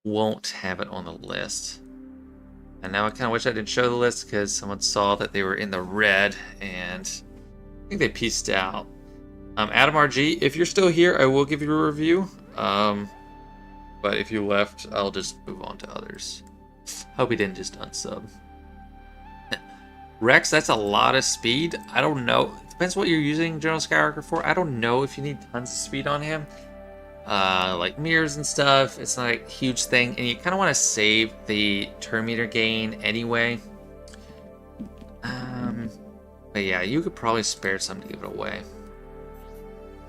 won't have it on the list. And now I kind of wish I didn't show the list because someone saw that they were in the red and I think they pieced out. Adam RG, if you're still here, I will give you a review. But if you left, I'll just move on to others. Hope he didn't just unsub. Rex, that's a lot of speed. I don't know. It depends what you're using General Skywalker for. I don't know if you need tons of speed on him. Like mirrors and stuff, it's not a huge thing. And you kind of want to save the turn meter gain anyway. But yeah, you could probably spare some to give it away.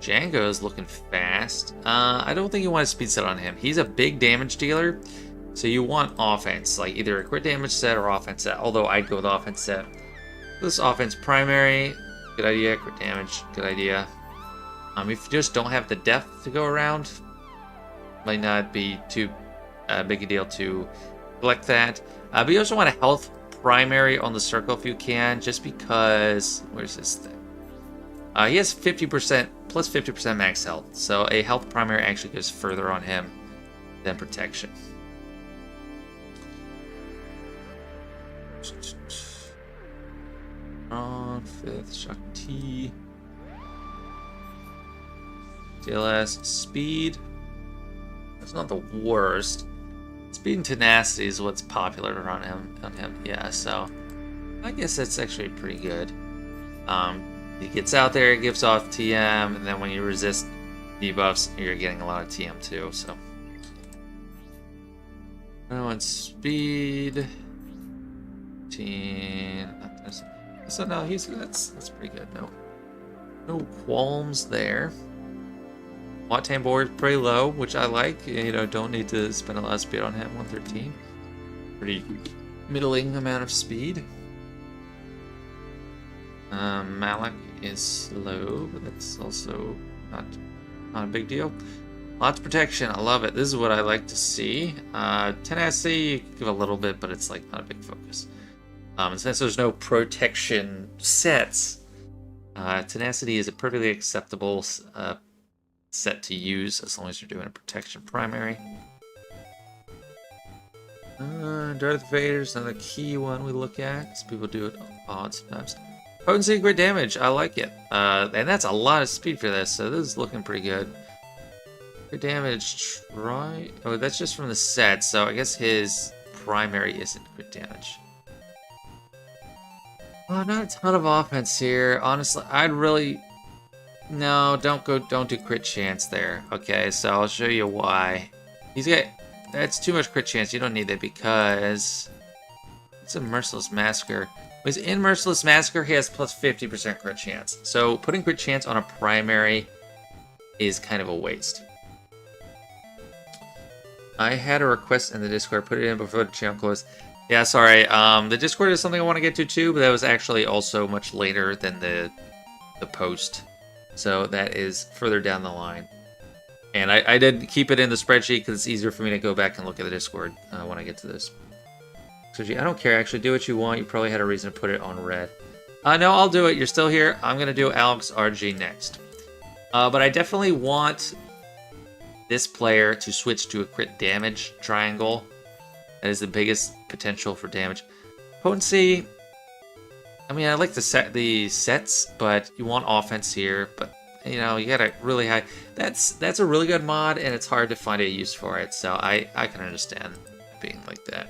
Django is looking fast. I don't think you want a speed set on him. He's a big damage dealer, so you want offense, like either a crit damage set or offense set, although I'd go with offense set. This offense primary, Good idea. Crit damage. Good idea. If you just don't have the depth to go around, might not be too big a deal to collect that. But you also want a health primary on the circle if you can, just because... Where's this thing? He has 50%, plus 50% max health, so a health primary actually goes further on him than protection. On 5th, Shock T. DLS, Speed. That's not the worst. Speed and Tenacity is what's popular on him. Yeah, so I guess that's actually pretty good. He gets out there, gives off TM, and then when you resist debuffs, you're getting a lot of TM too, so. Oh, and Speed. 15. So no, that's pretty good. No qualms there. Watt board is pretty low, which I like. You know, don't need to spend a lot of speed on him. 113. Pretty middling amount of speed. Malik is slow, but that's also not a big deal. Lots of protection. I love it. This is what I like to see. Tenacity, you can give a little bit, but it's like not a big focus. And since there's no protection sets, Tenacity is a perfectly acceptable set to use as long as you're doing a protection primary. Darth Vader's another key one we look at, because people do it odd sometimes. Potency, great damage. I like it. And that's a lot of speed for this, so this is looking pretty good. Great damage, try... Oh, that's just from the set, so I guess his primary isn't crit damage. Oh, not a ton of offense here. Honestly, I'd really... No, don't do crit chance there. Okay, so I'll show you why. He's got... That's too much crit chance. You don't need that because... It's a Merciless Massacre. When he's in Merciless Massacre, he has plus 50% crit chance. So putting crit chance on a primary is kind of a waste. I had a request in the Discord. Put it in before the channel closed. Yeah, sorry. The Discord is something I want to get to too, but that was actually also much later than the post. So that is further down the line. And I did keep it in the spreadsheet because it's easier for me to go back and look at the Discord when I get to this. So I don't care. Actually, do what you want. You probably had a reason to put it on red. No, I'll do it. You're still here. I'm going to do Alex RG next. But I definitely want this player to switch to a crit damage triangle. That is the biggest potential for damage. Potency, I mean, I like the sets, but you want offense here. But, you know, you got a really high... That's a really good mod, and it's hard to find a use for it. So I can understand being like that.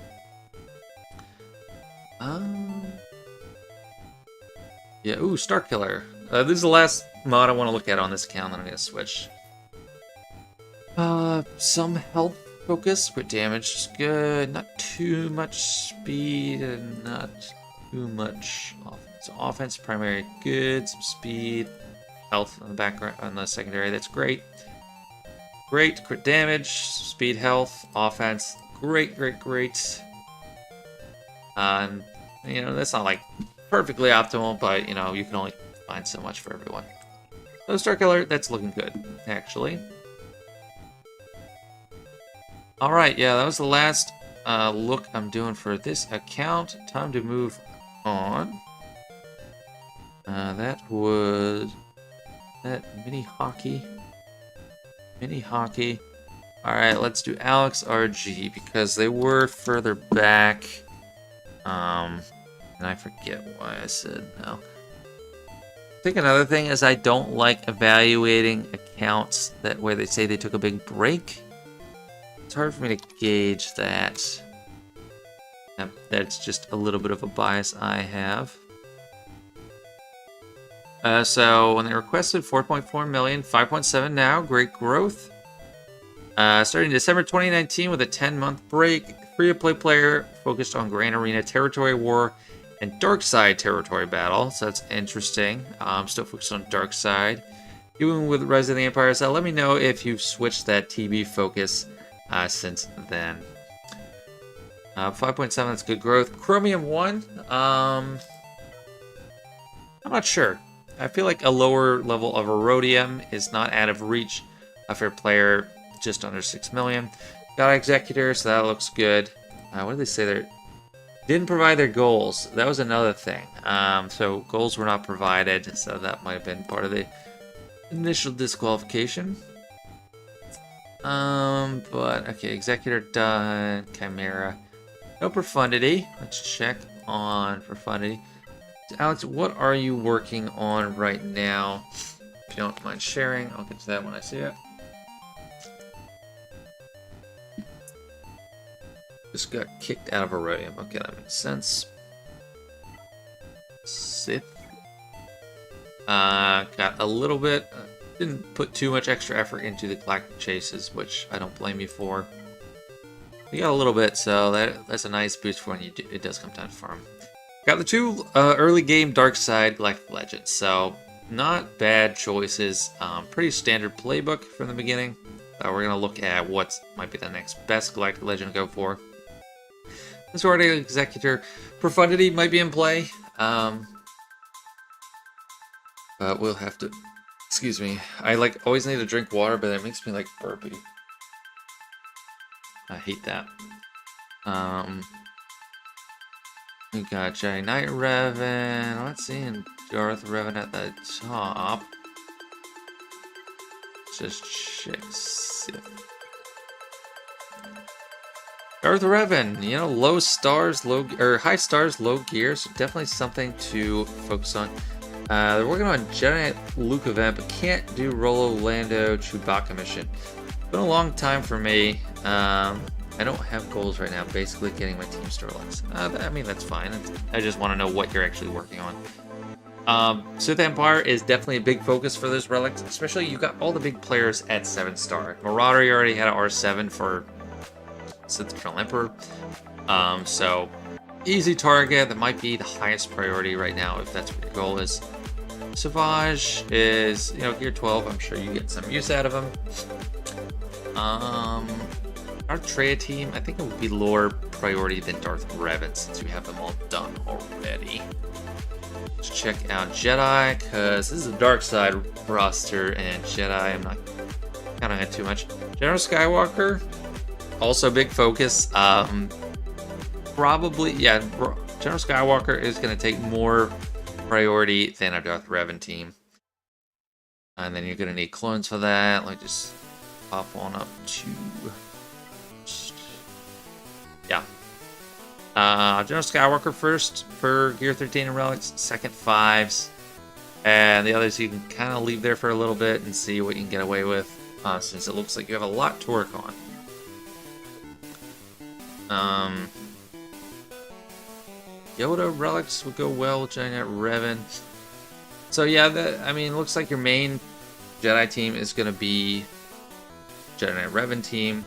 Yeah, ooh, Starkiller. This is the last mod I want to look at on this account, and I'm going to switch. Some health focus, crit damage is good. Not too much speed, and not too much offense. So offense, primary, good. Some speed, health on the background, on the secondary. That's great. Great crit damage, speed, health, offense. Great, great, great. You know, that's not like perfectly optimal, but you know, you can only find so much for everyone. So Starkiller, that's looking good, actually. Alright, yeah, that was the last look I'm doing for this account. Time to move on. That was that mini hockey. Mini hockey. Alright, let's do Alex RG because they were further back. And I forget why I said no. I think another thing is I don't like evaluating accounts where they say they took a big break. It's hard for me to gauge that. That's just a little bit of a bias I have. So when they requested 4.4 million, 5.7 now, great growth. Starting December 2019 with a 10-month break, free-to-play player focused on Grand Arena Territory War and Dark Side Territory Battle. So that's interesting. I'm still focused on Dark Side. Even with Rise of the Empire, so let me know if you've switched that TB focus since then. 5.7, that's good growth. Chromium 1, I'm not sure. I feel like a lower level of Erodium is not out of reach for a player just under 6 million. Got Executor, so that looks good. What did they say there? Didn't provide their goals. That was another thing. So goals were not provided, so that might have been part of the initial disqualification. But okay, Executor done. Chimera. No profundity. Let's check on profundity. Alex, what are you working on right now? If you don't mind sharing, I'll get to that when I see it. Just got kicked out of Erodium. Okay, that makes sense. Sith. Got a little bit. Didn't put too much extra effort into the galactic chases, which I don't blame you for. You got a little bit, so that's a nice boost for when it does come time to farm. Got the 2 early game Dark Side Galactic Legends, so not bad choices. Pretty standard playbook from the beginning. We're gonna look at what might be the next best Galactic Legend to go for. This already Executor. Profundity might be in play. But we'll have to. Excuse me. I always need to drink water, but it makes me burpy. I hate that. We got Jedi Knight Revan. I'm not seeing Darth Revan at the top. Just check Sith. Darth Revan, you know, low stars, high stars, low gear, so definitely something to focus on. They're working on Jedi Luke event, but can't do Rolo Lando Chewbacca mission. Been a long time for me. I don't have goals right now. Basically, getting my team Starlux. I mean, that's fine. I just want to know what you're actually working on. Sith Empire is definitely a big focus for those relics, especially you got all the big players at 7-star. Marauder, you already had an R7 for Sith Eternal Emperor. So easy target. That might be the highest priority right now if that's what your goal is. Savage is, you know, gear 12. I'm sure you get some use out of him. Our Treya team, I think it would be lower priority than Darth Revan since we have them all done already. Let's check out Jedi, because this is a dark side roster, and Jedi, I'm not counting it too much. General Skywalker, also big focus. Probably, yeah, General Skywalker is going to take more priority than a Darth Revan team. And then you're going to need clones for that. Like, just pop on up to... Yeah. General Skywalker first for Gear 13 and Relics, second 5s. And the others you can kind of leave there for a little bit and see what you can get away with, since it looks like you have a lot to work on. Yoda Relics would go well with Jedi Knight Revan. So yeah, I mean, it looks like your main Jedi team is going to be Jedi Knight Revan team.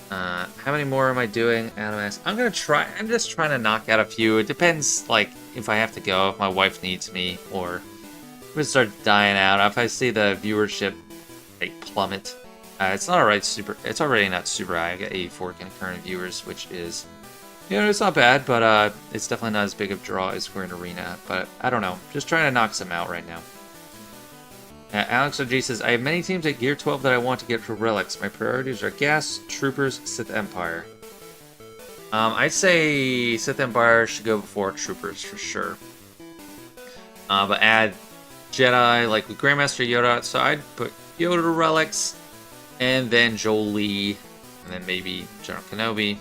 How many more am I doing? I'm gonna try. I'm just trying to knock out a few. It depends, like, if I have to go, if my wife needs me, or if it starts dying out. If I see the viewership plummet, it's not alright. It's already not super high. I got 84 concurrent viewers, which is, you know, it's not bad, but it's definitely not as big of a draw as we're in Arena. But I don't know. Just trying to knock some out right now. Alex OG says, I have many teams at Gear 12 that I want to get for Relics. My priorities are Gas, Troopers, Sith Empire. I'd say Sith Empire should go before Troopers for sure. But add Jedi, like with Grandmaster Yoda. So I'd put Yoda to Relics, and then Jolie, and then maybe General Kenobi.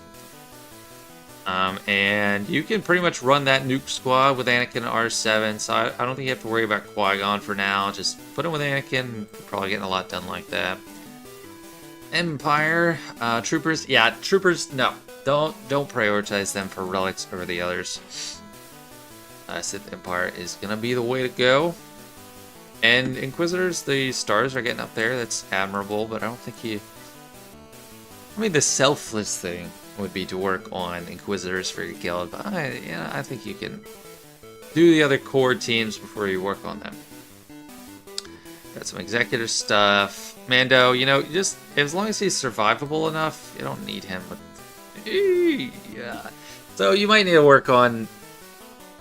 And you can pretty much run that nuke squad with Anakin and R7, so I don't think you have to worry about Qui-Gon for now. Just put him with Anakin, you're probably getting a lot done like that. Empire, Troopers, yeah, Troopers, no. Don't prioritize them for Relics over the others. Sith Empire is gonna be the way to go. And Inquisitors, the stars are getting up there, that's admirable, but I don't think you... I mean, the selfless thing would be to work on Inquisitors for your guild, but I think you can do the other core teams before you work on them. Got some executive stuff. Mando, you know, just as long as he's survivable enough, you don't need him. But, yeah. So you might need to work on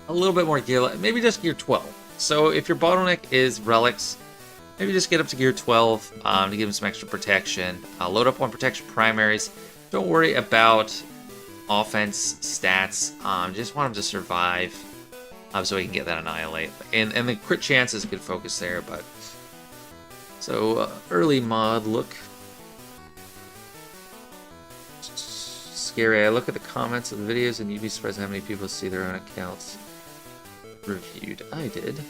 a little bit more gear, maybe just gear 12. So if your bottleneck is relics, maybe just get up to gear 12 to give him some extra protection. Load up on protection primaries. Don't worry about offense stats. Just want him to survive so he can get that annihilate. And the crit chance is a good focus there. But so early mod look. Scary. I look at the comments of the videos and you'd be surprised how many people see their own accounts reviewed. I did.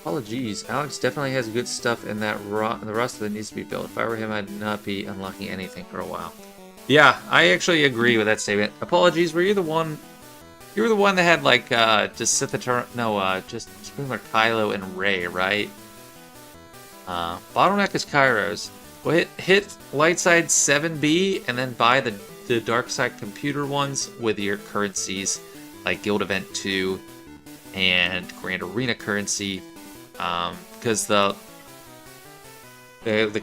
Apologies. Alex definitely has good stuff in that the roster that needs to be built. If I were him, I'd not be unlocking anything for a while. Yeah, I actually agree with that statement. Apologies. Were you the one? You were the one that had like just pretty much Kylo and Rey, right? Bottleneck is Kairos. Well, hit light side 7B and then buy the dark side computer ones with your currencies like Guild Event 2 and Grand Arena currency. Because the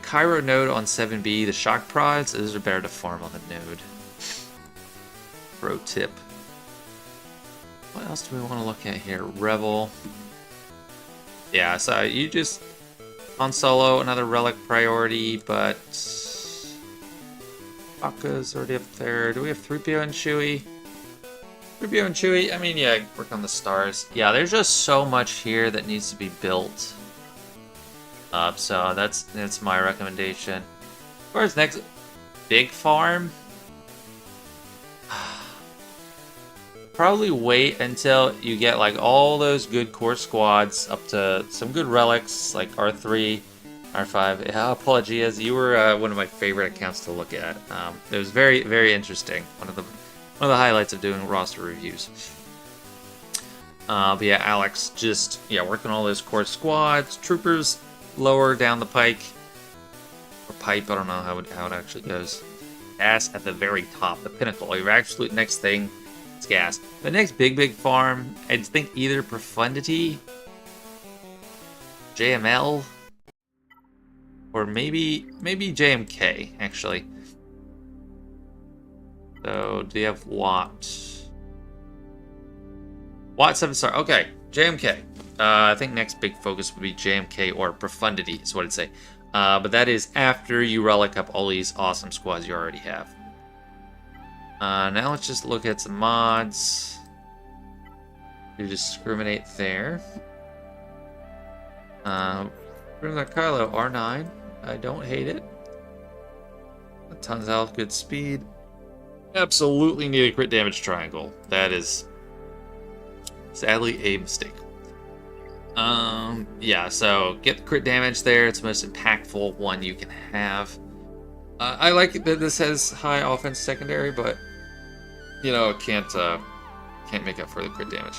Cairo node on 7B, the shock prods, those are better to farm on the node. Pro tip. What else do we want to look at here? Revel. Yeah, so you just on solo, another relic priority, but Aka's already up there. Do we have 3PO and Chewie? 3PO and Chewie, I mean, yeah, work on the stars. Yeah, there's just so much here that needs to be built up, so that's my recommendation. As far as next big farm, probably wait until you get like all those good core squads up to some good relics like R3, R5. Yeah, apologies, you were one of my favorite accounts to look at. It was very, very interesting. One of the highlights of doing roster reviews. But yeah, Alex, just working all those core squads, troopers lower down the pike or pipe. I don't know how it actually goes. Gas at the very top, the pinnacle. Your absolute next thing. It's gas. The next big farm, I'd think either Profundity, JML, or maybe JMK, actually. So, do you have Watt? Watt 7-star. Okay, JMK. I think next big focus would be JMK or Profundity, is what I'd say. But that is after you relic up all these awesome squads you already have. Now let's just look at some mods. You discriminate there. Bring that Kylo R9. I don't hate it. Tons of health, good speed. Absolutely need a crit damage triangle. That is sadly a mistake. Yeah, so get the crit damage there. It's the most impactful one you can have. I like that this has high offense secondary, but it can't make up for the crit damage.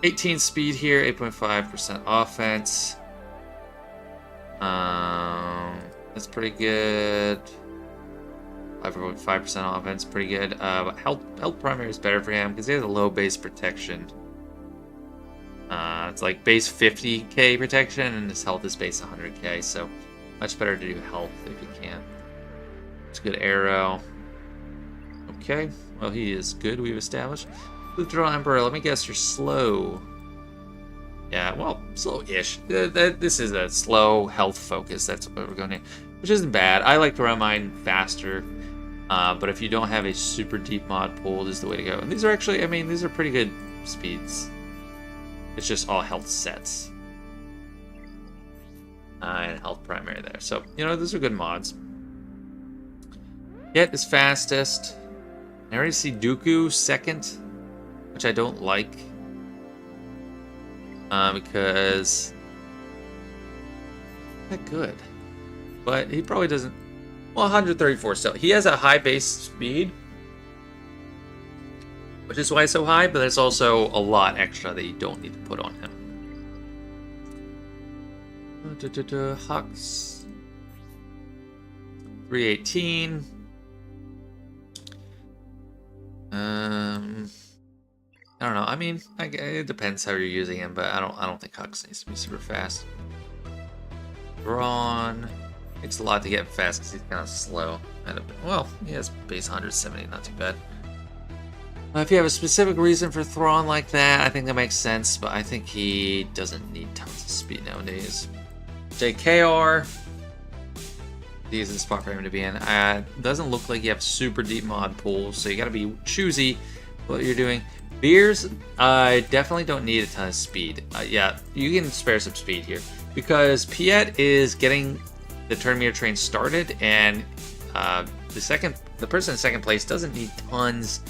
18 speed here, 8.5% offense. That's pretty good. 5.5% offense, pretty good. But health primary is better for him because he has a low base protection. It's like base 50k protection, and his health is base 100k, so much better to do health if you can. It's a good arrow. Okay, well, he is good, we've established. Lutheran Emperor, let me guess, you're slow. Yeah, well, slow-ish. This is a slow health focus, that's what we're going to, which isn't bad. I like to run mine faster, but if you don't have a super deep mod pool, this is the way to go. And these are actually, these are pretty good speeds. It's just all health sets. And health primary there. So, those are good mods. Get is fastest. I already see Dooku second, which I don't like. Because not good. But he probably doesn't. Well, 134 still. He has a high base speed, which is why it's so high, but there's also a lot extra that you don't need to put on him. Hux 318. I don't know. It depends how you're using him, but I don't think Hux needs to be super fast. Braun. It's a lot to get fast because he's kind of slow. Well, he has base 170, not too bad. If you have a specific reason for throwing like that, I think that makes sense, but I think he doesn't need tons of speed nowadays. JKR, decent spot for him to be in. Doesn't look like you have super deep mod pool, so you gotta be choosy what you're doing. Beers, I definitely don't need a ton of speed. Yeah, you can spare some speed here, because Piet is getting the turn meter train started, and the person in second place doesn't need tons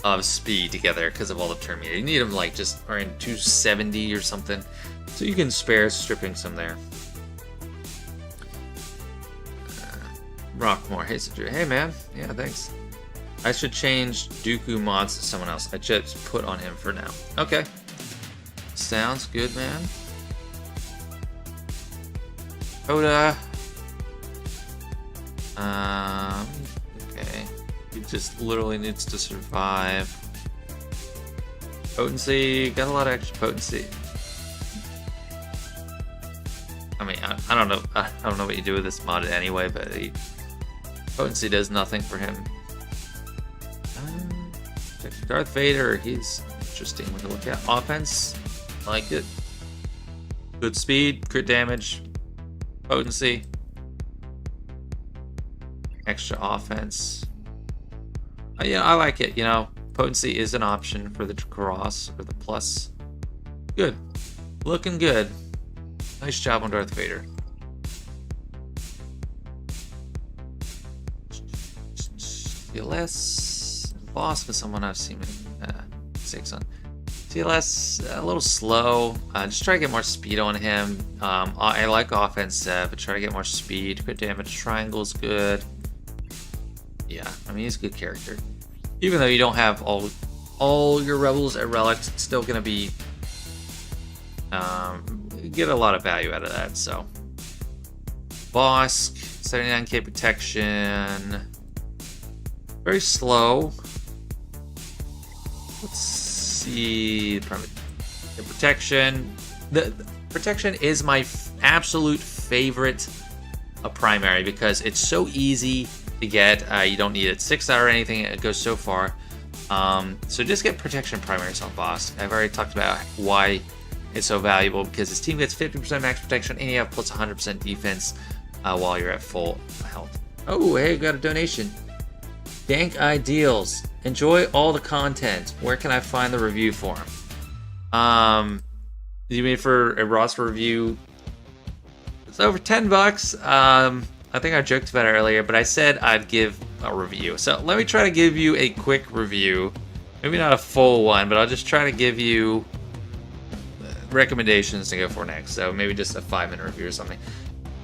of speed together because of all the turn meter. You need them like just around 270 or something, so you can spare stripping some there. Rockmore, hey Sidri, hey man, yeah thanks. I should change Dooku mods to someone else. I just put on him for now. Okay, sounds good, man. Oda. Okay. He just literally needs to survive. Potency, got a lot of extra potency. I mean, I don't know. I don't know what you do with this mod anyway, but potency does nothing for him. Darth Vader, he's interesting to look at. Offense, like it. Good speed, crit damage, potency, extra offense. Yeah, I like it. You know, potency is an option for the cross or the plus. Good, looking good. Nice job on Darth Vader. CLS boss with someone I've seen 6 on. CLS a little slow. Just try to get more speed on him. I like offense, but try to get more speed. Crit damage triangle's good. Yeah, I mean he's a good character. Even though you don't have all your rebels at relics, it's still gonna be get a lot of value out of that. So Bosk, 79k protection. Very slow. Let's see. The protection. The protection is my absolute favorite primary because it's so easy to get. You don't need it 6-star or anything. It goes so far. So just get protection primaries on Bosk. I've already talked about why it's so valuable because his team gets 50% max protection and you have plus 100% defense while you're at full health. Oh, hey, got a donation. Dank Ideals. Enjoy all the content. Where can I find the review for him? You mean for a roster review? It's over $10. I think I joked about it earlier, but I said I'd give a review. So let me try to give you a quick review. Maybe not a full one, but I'll just try to give you recommendations to go for next. So maybe just a 5-minute review or something.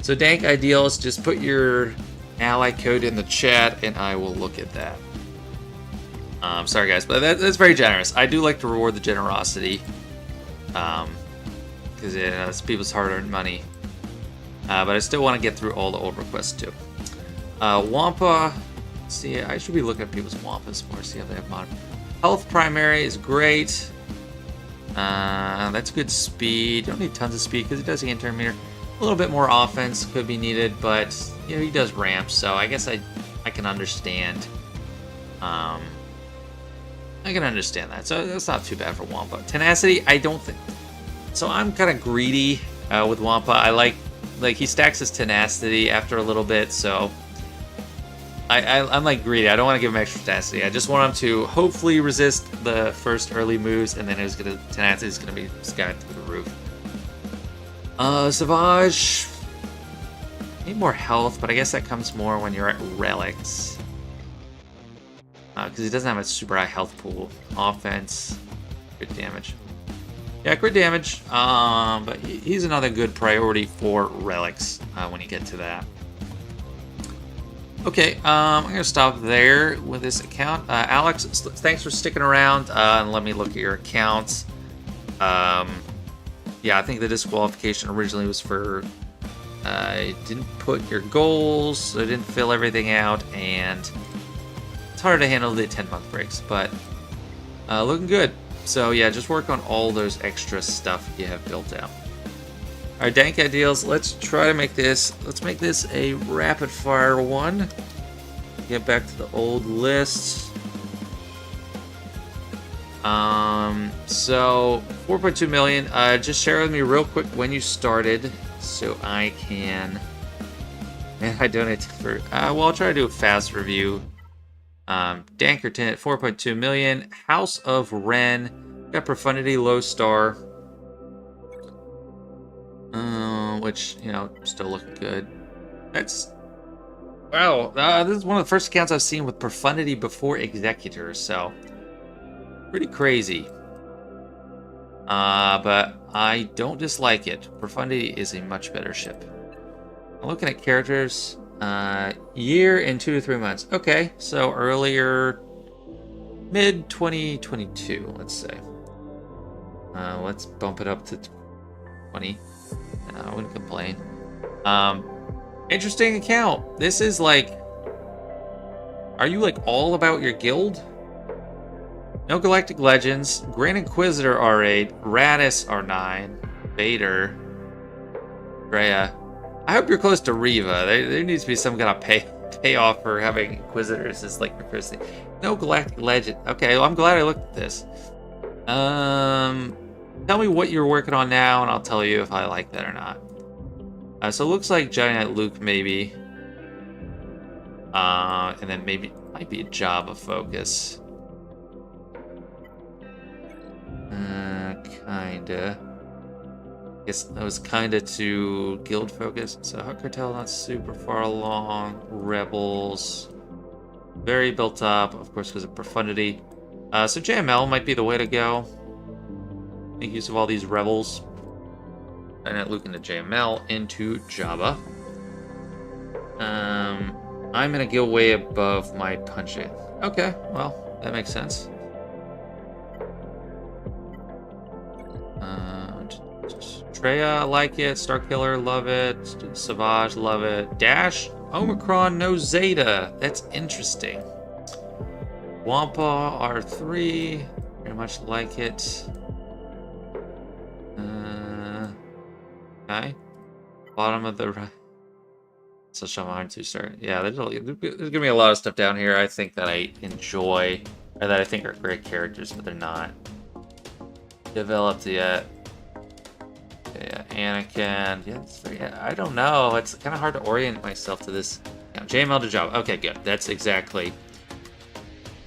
So Dank Ideals, just put your ally code in the chat and I will look at that. Sorry guys, but that's very generous. I do like to reward the generosity because it's people's hard-earned money. But I still want to get through all the old requests too. Wampa, see, I should be looking at people's Wampas more, see how they have mod. Health primary is great. That's good speed. Don't need tons of speed because it does gain turn meter. A little bit more offense could be needed, but you know he does ramp, so I guess I can understand. I can understand that, so that's not too bad for Wampa. Tenacity, I don't think. So I'm kind of greedy with Wampa. I like he stacks his tenacity after a little bit, so I'm like greedy. I don't want to give him extra tenacity. I just want him to hopefully resist the first early moves, and then tenacity is gonna be sky through the roof. Savage. Need more health, but I guess that comes more when you're at relics. Because he doesn't have a super high health pool. Offense, crit damage. Yeah, crit damage. But he's another good priority for relics when you get to that. Okay, I'm gonna stop there with this account. Alex, thanks for sticking around and let me look at your accounts. Yeah, I think the disqualification originally was for I didn't put your goals, so I didn't fill everything out, and it's hard to handle the 10-month breaks, but looking good. So yeah, just work on all those extra stuff you have built out. All right, Dank Ideals, let's try to make this, let's make this a rapid fire one. Get back to the old list. So 4.2 million. Just share with me real quick when you started, so I can. Man, I donated for. Well, I'll try to do a fast review. Dankerton at 4.2 million. House of Ren. Got Profundity low star. Which, you know, still looking good. That's... Wow, this is one of the first accounts I've seen with Profundity before Executors, so... Pretty crazy. But I don't dislike it. Profundity is a much better ship. I'm looking at characters. Year in 2 to 3 months. Okay, so earlier... Mid-2022, let's say. Let's bump it up to 20. I wouldn't complain. Interesting account. This is like... Are you like all about your guild? No Galactic Legends. Grand Inquisitor R8. Radis R9. Vader. Drea. I hope you're close to Riva. There needs to be some kind of payoff for having Inquisitors as like your first thing. No Galactic Legend. Okay, well, I'm glad I looked at this. Tell me what you're working on now, and I'll tell you if I like that or not. So it looks like Jedi Knight Luke, maybe. And then maybe might be a Jabba focus. Kinda. Guess that was kinda to guild focus. So Hut Cartel not super far along. Rebels. Very built up, of course, because of Profundity. So JML might be the way to go. Make use of all these rebels. And then Luke into JML into Jabba. I'm gonna go way above my punching. Okay, well, that makes sense. Treya, like it. Starkiller, love it. Savage, love it. Dash, Omicron, no Zeta. That's interesting. Wampa, R3. Very much like it. Okay. Bottom of the right. So Shaman 2-star. Yeah, there's gonna be a lot of stuff down here I think that I enjoy, or that I think are great characters, but they're not developed yet. Yeah, Anakin. Yeah, I don't know. It's kind of hard to orient myself to this. Yeah, JML to Jabba. Okay, good. That's exactly.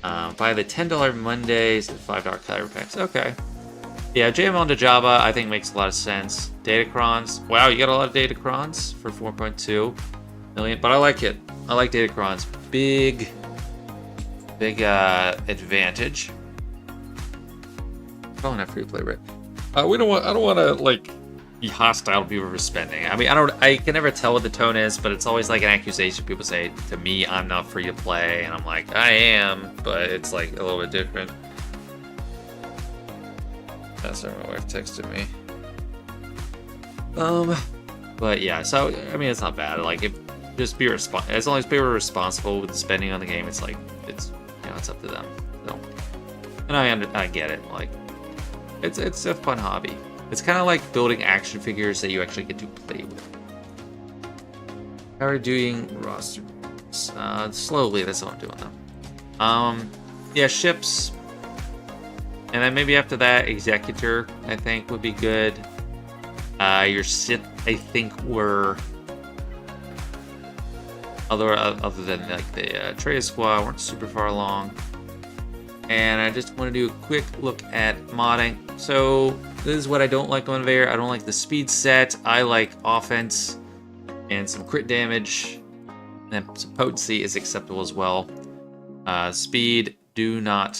Buy the $10 Mondays and $5 Kyber packs. Okay. Yeah, JML to Jabba I think makes a lot of sense. Datacrons. Wow, you got a lot of Datacrons for 4.2 million, but I like it. I like Datacrons. Big advantage. Probably not free to play, right? I don't want to like be hostile to people for spending. I mean, I can never tell what the tone is, but it's always like an accusation. People say to me, I'm not free to play, and I'm like, I am, but it's like a little bit different. That's what my wife texted me. But yeah, so I mean, it's not bad. Like, just be as long as people are responsible with the spending on the game, it's like it's up to them. So, and I get it. Like, it's a fun hobby. It's kind of like building action figures that you actually get to play with. How are we doing roster? Slowly. That's all I'm doing though. Yeah, ships. And then maybe after that, Executor, I think, would be good. Your Sith, I think, were... Other than, like, the Treya Squad, weren't super far along. And I just want to do a quick look at modding. So, this is what I don't like on Vader. I don't like the speed set. I like offense and some crit damage. And some potency is acceptable as well. Speed, do not...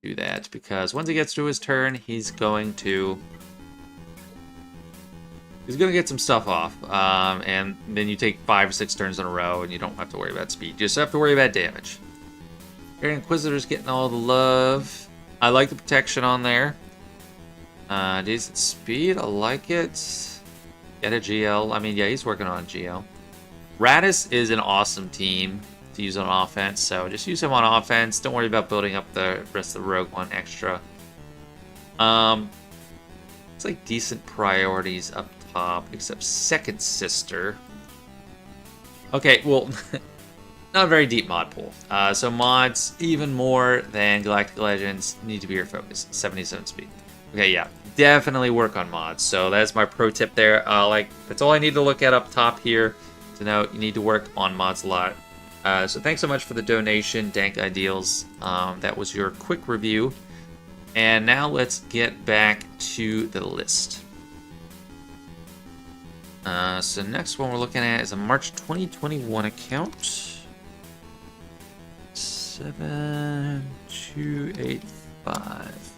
do that, because once he gets to his turn, he's going to get some stuff off, and then you take 5 or 6 turns in a row, and you don't have to worry about speed. You just have to worry about damage. Grand Inquisitor's getting all the love. I like the protection on there. Decent speed, I like it. Get a GL. I mean, yeah, he's working on a GL. Radis is an awesome team to use on offense, so just use him on offense. Don't worry about building up the rest of the Rogue One extra. It's like decent priorities up top, except Second Sister. Okay, well, not a very deep mod pool. So mods, even more than Galactic Legends, need to be your focus. 77 speed. Okay, yeah, definitely work on mods. So that's my pro tip there. That's all I need to look at up top here to know you need to work on mods a lot. So thanks so much for the donation, Dank Ideals. That was your quick review. And now let's get back to the list. So next one we're looking at is a March 2021 account. 7285.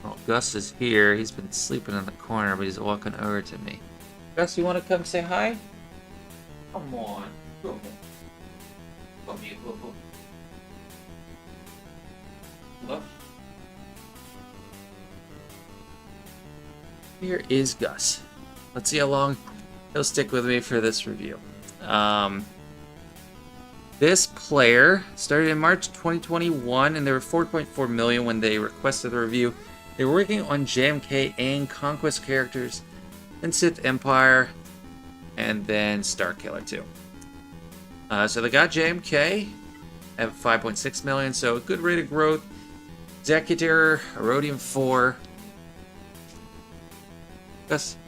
Well, Gus is here. He's been sleeping in the corner, but he's walking over to me. Gus, you want to come say hi? Come on. Come on. Come here. Go. Look. Here is Gus. Let's see how long he'll stick with me for this review. This player started in March 2021, and they were 4.4 million when they requested the review. They were working on JMK and Conquest characters, then Sith Empire, and then Starkiller 2. So they got JMK at 5.6 million, so a good rate of growth. Executor, Erodium 4. Gus,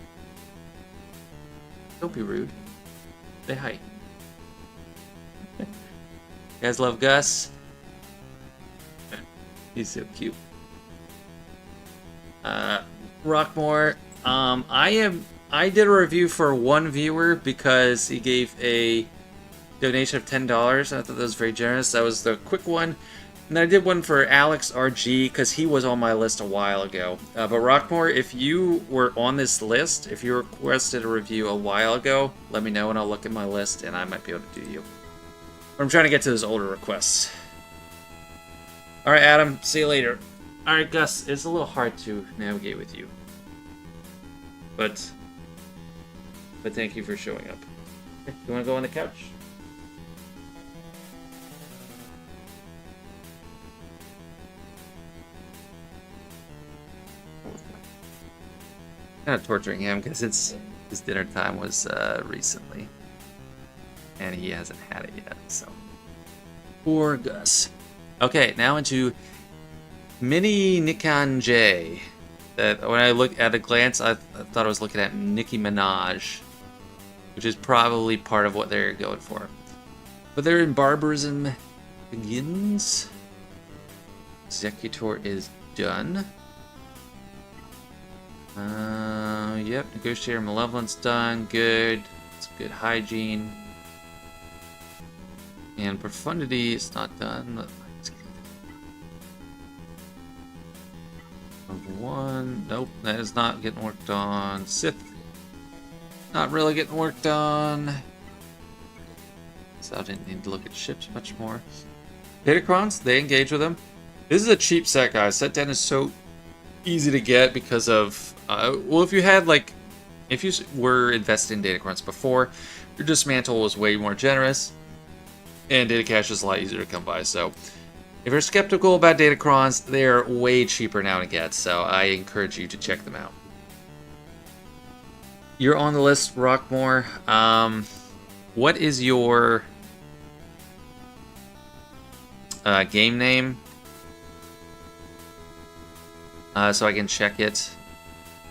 don't be rude. Say hi. You guys love Gus? He's so cute. Rockmore. I did a review for one viewer because he gave a donation of $10. I thought that was very generous. That was the quick one. And I did one for Alex RG because he was on my list a while ago. But Rockmore, if you were on this list, if you requested a review a while ago, let me know and I'll look at my list and I might be able to do you. But I'm trying to get to those older requests. Alright, Adam, see you later. Alright, Gus, it's a little hard to navigate with you. But thank you for showing up. You want to go on the couch? Kind of torturing him because his dinner time was recently, and he hasn't had it yet. So poor Gus. Okay, now into Mini Nikanj. That when I look at a glance, I thought I was looking at Nicki Minaj, which is probably part of what they're going for. But they're in Barbarism Begins. Executor is done. Yep, Negotiator Malevolence done. Good. It's good hygiene. And Profundity is not done. Number 1. Nope, that is not getting worked on. Sith. Not really getting worked on. So I didn't need to look at ships much more. Datacrons, they engage with them. This is a cheap set, guys. Set 10 is so easy to get because of well, if you were invested in Datacrons before, your dismantle was way more generous and data cache is a lot easier to come by. So if you're skeptical about Datacrons, they're way cheaper now to get, so I encourage you to check them out. You're on the list, Rockmore. What is your game name? So I can check it.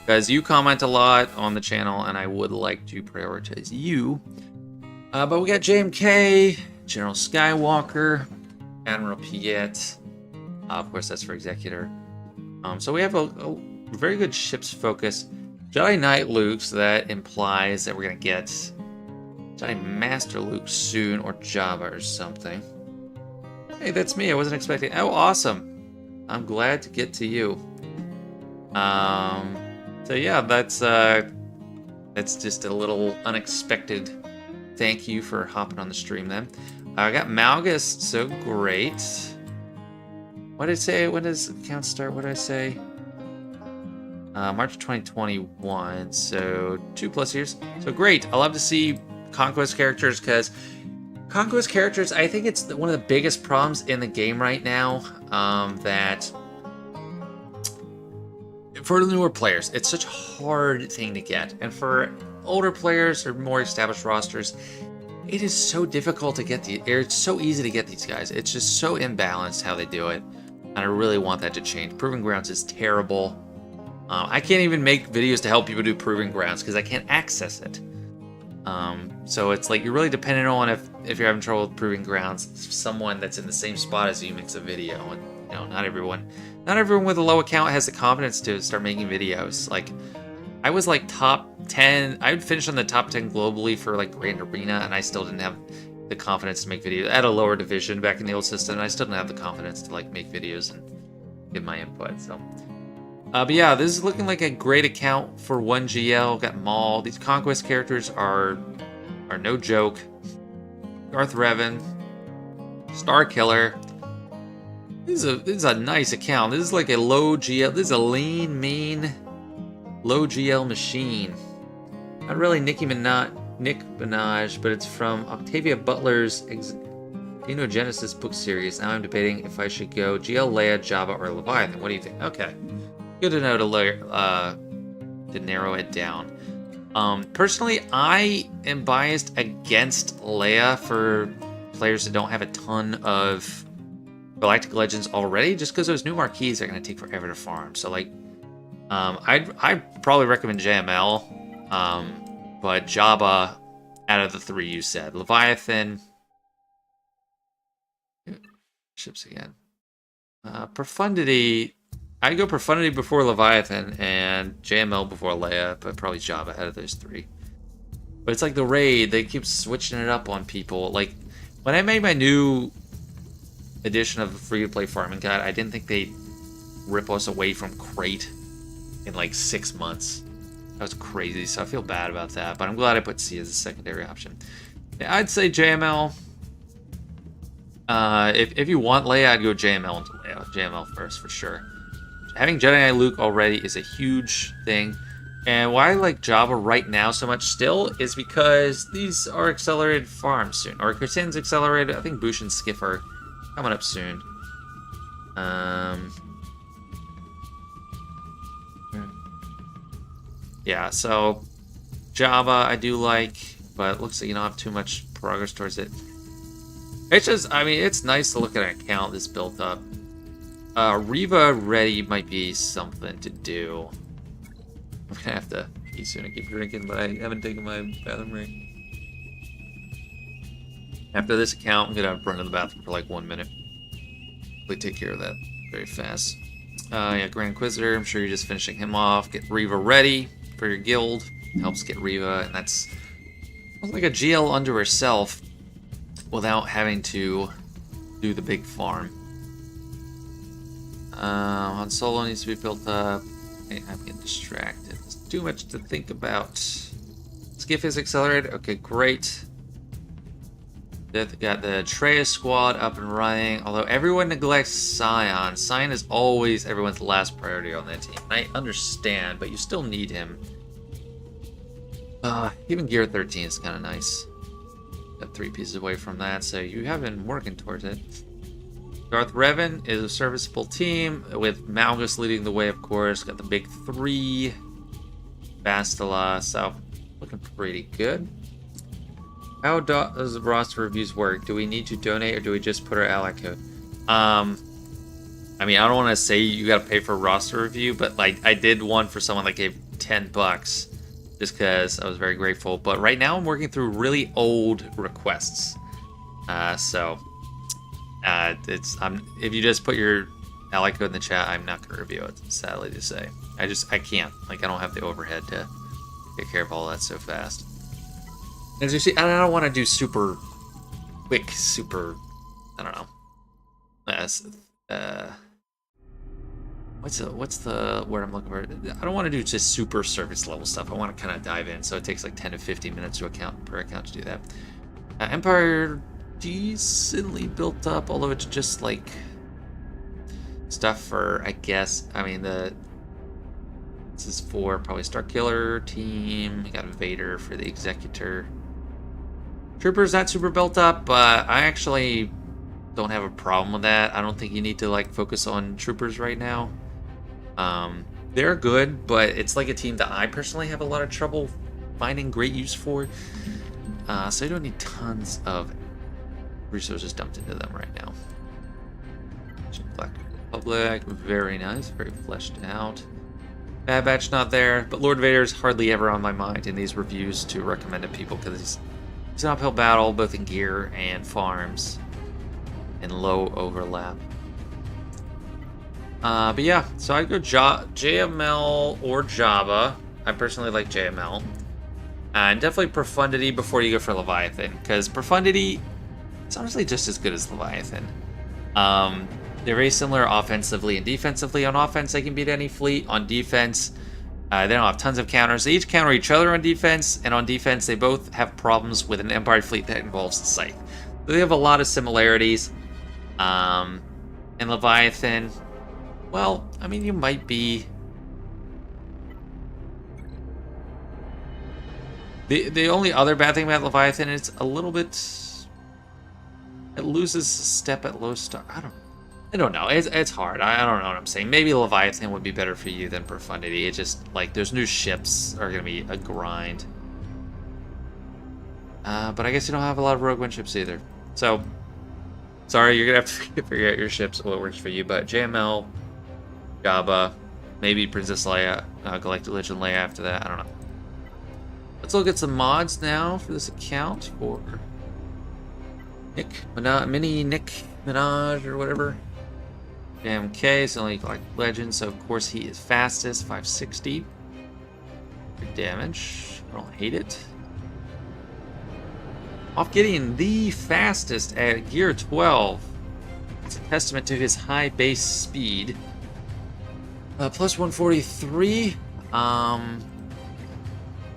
Because you comment a lot on the channel, and I would like to prioritize you. But we got JMK, General Skywalker, Admiral Piet. Of course, that's for Executor. So we have a very good ship's focus. Jedi Knight Luke, so that implies that we're going to get Jedi Master Luke soon, or Jabba or something. Hey, that's me. I wasn't expecting... Oh, awesome. I'm glad to get to you. So yeah, that's just a little unexpected thank you for hopping on the stream then. I got Malgus, so great. What did I say? When does the count start? What did I say? March 2021, so 2+ years. So great. I love to see Conquest characters because Conquest characters, I think it's one of the biggest problems in the game right now. That for the newer players, it's such a hard thing to get. And for older players or more established rosters, it is so difficult to get it's so easy to get these guys. It's just so imbalanced how they do it. And I really want that to change. Proving Grounds is terrible. I can't even make videos to help people do Proving Grounds because I can't access it. So it's like you're really dependent on if you're having trouble with Proving Grounds, someone that's in the same spot as you makes a video. And you know, not everyone with a low account has the confidence to start making videos. Like I was like top 10. I would finish on the top 10 globally for like Grand Arena, and I still didn't have the confidence to make videos at a lower division back in the old system. And I still didn't have the confidence to like make videos and give my input. So. But yeah, this is looking like a great account for 1GL. Got Maul. These Conquest characters are no joke. Darth Revan, Star Killer. This is a nice account. This is like a low GL. This is a lean, mean, low GL machine. Not really Nick Minaj, but it's from Octavia Butler's Xenogenesis book series. Now I'm debating if I should go GL, Leia, Jabba, or Leviathan. What do you think? Okay. Good to know to narrow it down. Personally, I am biased against Leia for players that don't have a ton of Galactic Legends already, just because those new marquees are going to take forever to farm. So, like, I'd probably recommend JML, but Jabba out of the three you said. Leviathan. Ships again. Profundity. I'd go Profundity before Leviathan and JML before Leia, but probably Jabba out of those three. But it's like the raid, they keep switching it up on people. Like, when I made my new edition of the free-to-play farming guide, I didn't think they'd rip us away from Crate in like 6 months. That was crazy, so I feel bad about that. But I'm glad I put C as a secondary option. Yeah, I'd say JML. If you want Leia, I'd go JML into Leia. JML first, for sure. Having Jedi Knight Luke already is a huge thing. And why I like Jabba right now so much still is because these are accelerated farms soon. Or Kirtan's accelerated. I think Bush and Skiff are coming up soon. Yeah, so Jabba I do like, but it looks like you don't have too much progress towards it. It's just, I mean, it's nice to look at an account that's built up. Reva ready might be something to do. I'm gonna have to pee soon. I keep drinking, but I haven't taken my bathroom break. After this account, I'm gonna run to the bathroom for like 1 minute. Hopefully take care of that very fast. Yeah, Grand Inquisitor, I'm sure you're just finishing him off. Get Reva ready for your guild. Helps get Reva, and that's like a GL unto herself without having to do the big farm. Han Solo needs to be built up. Okay, I'm getting distracted. There's too much to think about. Skiff is accelerated. Okay, great. Got the Atreus squad up and running. Although everyone neglects Scion. Scion is always everyone's last priority on that team. I understand, but you still need him. Even Gear 13 is kind of nice. Got 3 pieces away from that, so you have been working towards it. Darth Revan is a serviceable team, with Malgus leading the way, of course. Got the big 3. Bastila, so looking pretty good. How does the roster reviews work? Do we need to donate, or do we just put our ally code? I mean, I don't want to say you got to pay for a roster review, but like I did one for someone that gave $10, just because I was very grateful. But right now I'm working through really old requests, if you just put your ally code in the chat, I'm not going to review it, sadly to say. I can't. Like, I don't have the overhead to take care of all that so fast. As you see, I don't want to do super quick, I don't know. What's the word I'm looking for? I don't want to do just super surface level stuff. I want to kind of dive in, so it takes like 10 to 15 minutes per account to do that. Empire decently built up, although it's just like stuff for, I guess, I mean, this is for probably Starkiller team. You got Vader for the Executor. Troopers not super built up, but I actually don't have a problem with that. I don't think you need to like focus on troopers right now. They're good, but it's like a team that I personally have a lot of trouble finding great use for. So you don't need tons of resources dumped into them right now. Black Republic, very nice, very fleshed out. Bad Batch not there, but Lord Vader's hardly ever on my mind in these reviews to recommend to people because he's an uphill battle both in gear and farms and low overlap. But yeah, so I'd go JML or Jabba. I personally like JML. And definitely Profundity before you go for Leviathan, because Profundity is honestly just as good as Leviathan. They're very similar offensively and defensively. On offense, they can beat any fleet. On defense, they don't have tons of counters. They each counter each other on defense, and on defense, they both have problems with an Empire fleet that involves the Scythe. So they have a lot of similarities. And Leviathan, well, I mean, you might be... The only other bad thing about Leviathan is a little bit... It loses a step at low star. I don't know. It's hard. I don't know what I'm saying. Maybe Leviathan would be better for you than Profundity. It's just, like, those new ships are going to be a grind. But I guess you don't have a lot of Rogue One ships either. So, sorry, you're going to have to figure out your ships, what works for you. But JML, Jabba, maybe Princess Leia, Galactic Legend Leia after that. I don't know. Let's look at some mods now for this account for Mini Nick Minaj or whatever. JMK is only like legend, so of course he is fastest, 560. Good damage. I don't hate it. Moff Gideon, the fastest at gear 12. It's a testament to his high base speed. Plus 143.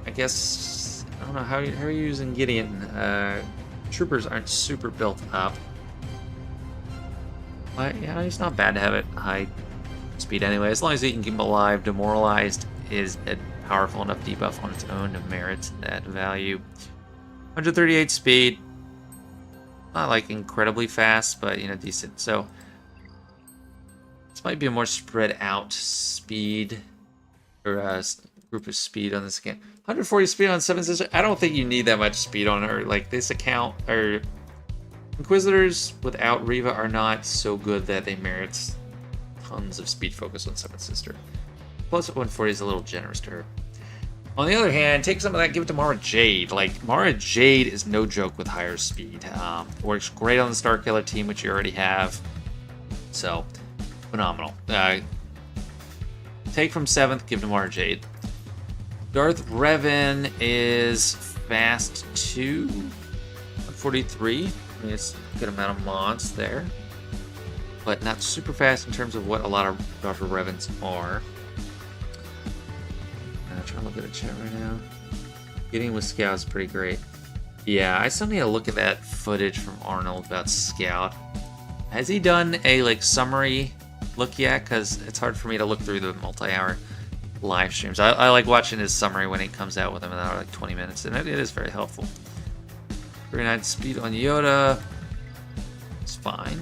I guess I don't know how are you using Gideon. Troopers aren't super built up. But yeah, it's not bad to have it high speed anyway. As long as you can keep him alive, demoralized is a powerful enough debuff on its own to merit that value. 138 speed. Not like incredibly fast, but you know, decent. So this might be a more spread out speed or group of speed on this account. 140 speed on Seven Sisters. I don't think you need that much speed on her. Like this account or Inquisitors without Reva are not so good that they merit tons of speed focus on Seventh Sister. Plus 140 is a little generous to her. On the other hand, take some of that, give it to Mara Jade. Like, Mara Jade is no joke with higher speed. Works great on the Starkiller team, which you already have. So, phenomenal. Take from 7th, give to Mara Jade. Darth Revan is fast 2. 143. I mean, it's a good amount of mods there. But not super fast in terms of what a lot of Darth Revans are. I'm trying to look at the chat right now. Getting with Scout is pretty great. Yeah, I still need to look at that footage from Arnold about Scout. Has he done a like summary look yet? Because it's hard for me to look through the multi-hour live streams. I like watching his summary when he comes out with them in like 20 minutes, and it is very helpful. 39 speed on Yoda. It's fine.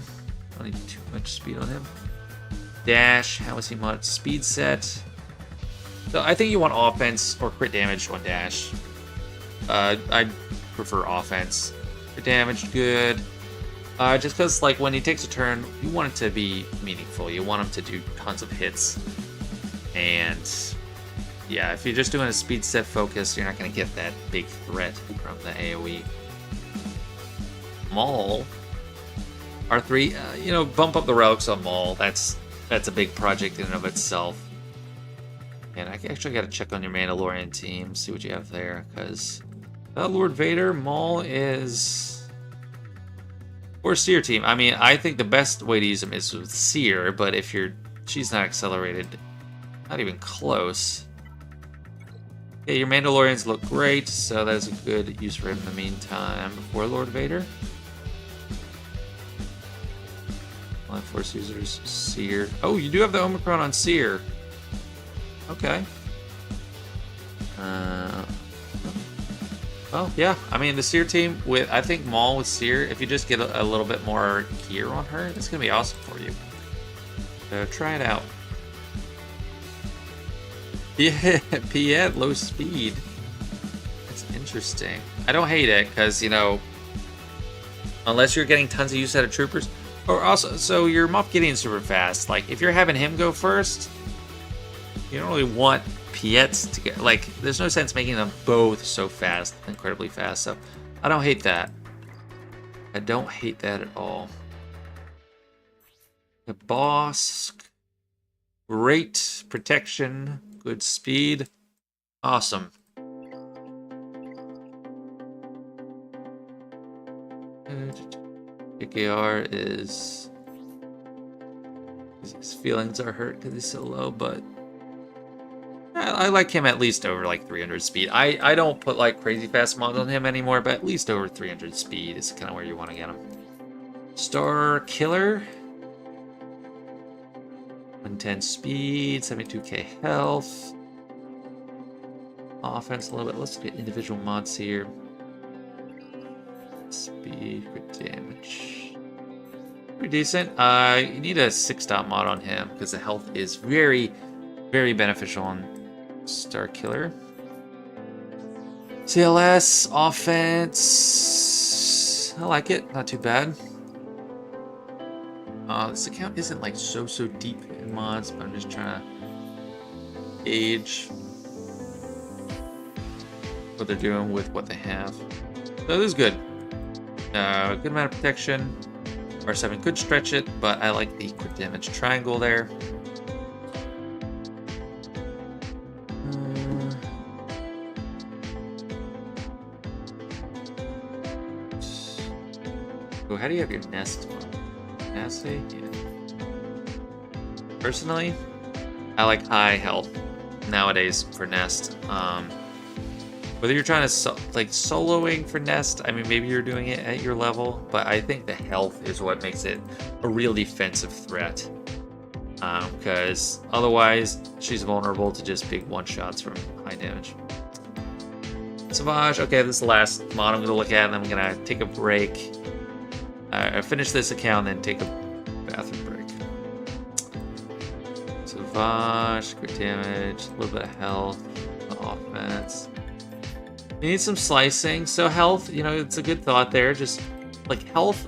Don't need too much speed on him. Dash, how is he modded? Speed set. So I think you want offense or crit damage on Dash. I prefer offense. Crit damage, good. Just because like when he takes a turn, you want it to be meaningful. You want him to do tons of hits. And yeah, if you're just doing a speed set focus, you're not going to get that big threat from the AoE. Maul. R3, bump up the relics on Maul. That's a big project in and of itself. And I actually got to check on your Mandalorian team, see what you have there, because Lord Vader, Maul is... Or Seer team. I mean, I think the best way to use him is with Seer, but if she's not accelerated, not even close. Yeah, your Mandalorians look great, so that's a good use for him in the meantime. Before Lord Vader. Line Force users, Seer. Oh, you do have the Omicron on Seer. Okay. Well, yeah. I mean, the Seer team with, I think Maul with Seer, if you just get a little bit more gear on her, it's going to be awesome for you. So try it out. Yeah, Piet, low speed. That's interesting. I don't hate it, because, you know, unless you're getting tons of use out of troopers, or also, so your Moff Gideon's super fast. Like, if you're having him go first, you don't really want Piets to get, like, there's no sense making them both so fast, incredibly fast, so I don't hate that. I don't hate that at all. The boss, great protection, good speed, awesome. KKR is, his feelings are hurt because he's so low, but I like him at least over like 300 speed. I don't put like crazy fast mods on him anymore, but at least over 300 speed is kind of where you want to get him. Star Killer, 110 speed, 72k health, offense a little bit. Let's look at individual mods here. Speed, crit damage, pretty decent. You need a 6-dot mod on him because the health is very, very beneficial on Star Killer. CLS offense, I like it, not too bad. This account isn't like so deep in mods, but I'm just trying to gauge what they're doing with what they have. So this is good. Good amount of protection. R7 could stretch it, but I like the crit damage triangle there. Oh, how do you have your nest on? Nasty? Yeah. Personally, I like high health nowadays for nest. Whether you're trying to like soloing for nest, I mean, maybe you're doing it at your level, but I think the health is what makes it a real defensive threat. Because otherwise, she's vulnerable to just big one-shots from high damage. Savage, okay, this is the last mod I'm going to look at, and then I'm going to take a break. Finish this account, and then take a bathroom break. Savage, crit damage, a little bit of health, offense. You need some slicing, so health, you know, it's a good thought there. Just like health,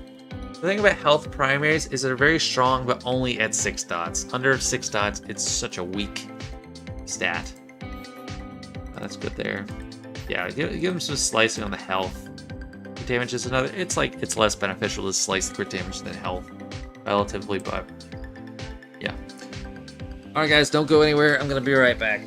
the thing about health primaries is they're very strong, but only at 6 dots. Under 6 dots, it's such a weak stat. That's good there. Yeah, give them some slicing on the health. Crit damage is another, it's like, it's less beneficial to slice the crit damage than health, relatively, but yeah. Alright guys, don't go anywhere, I'm gonna be right back.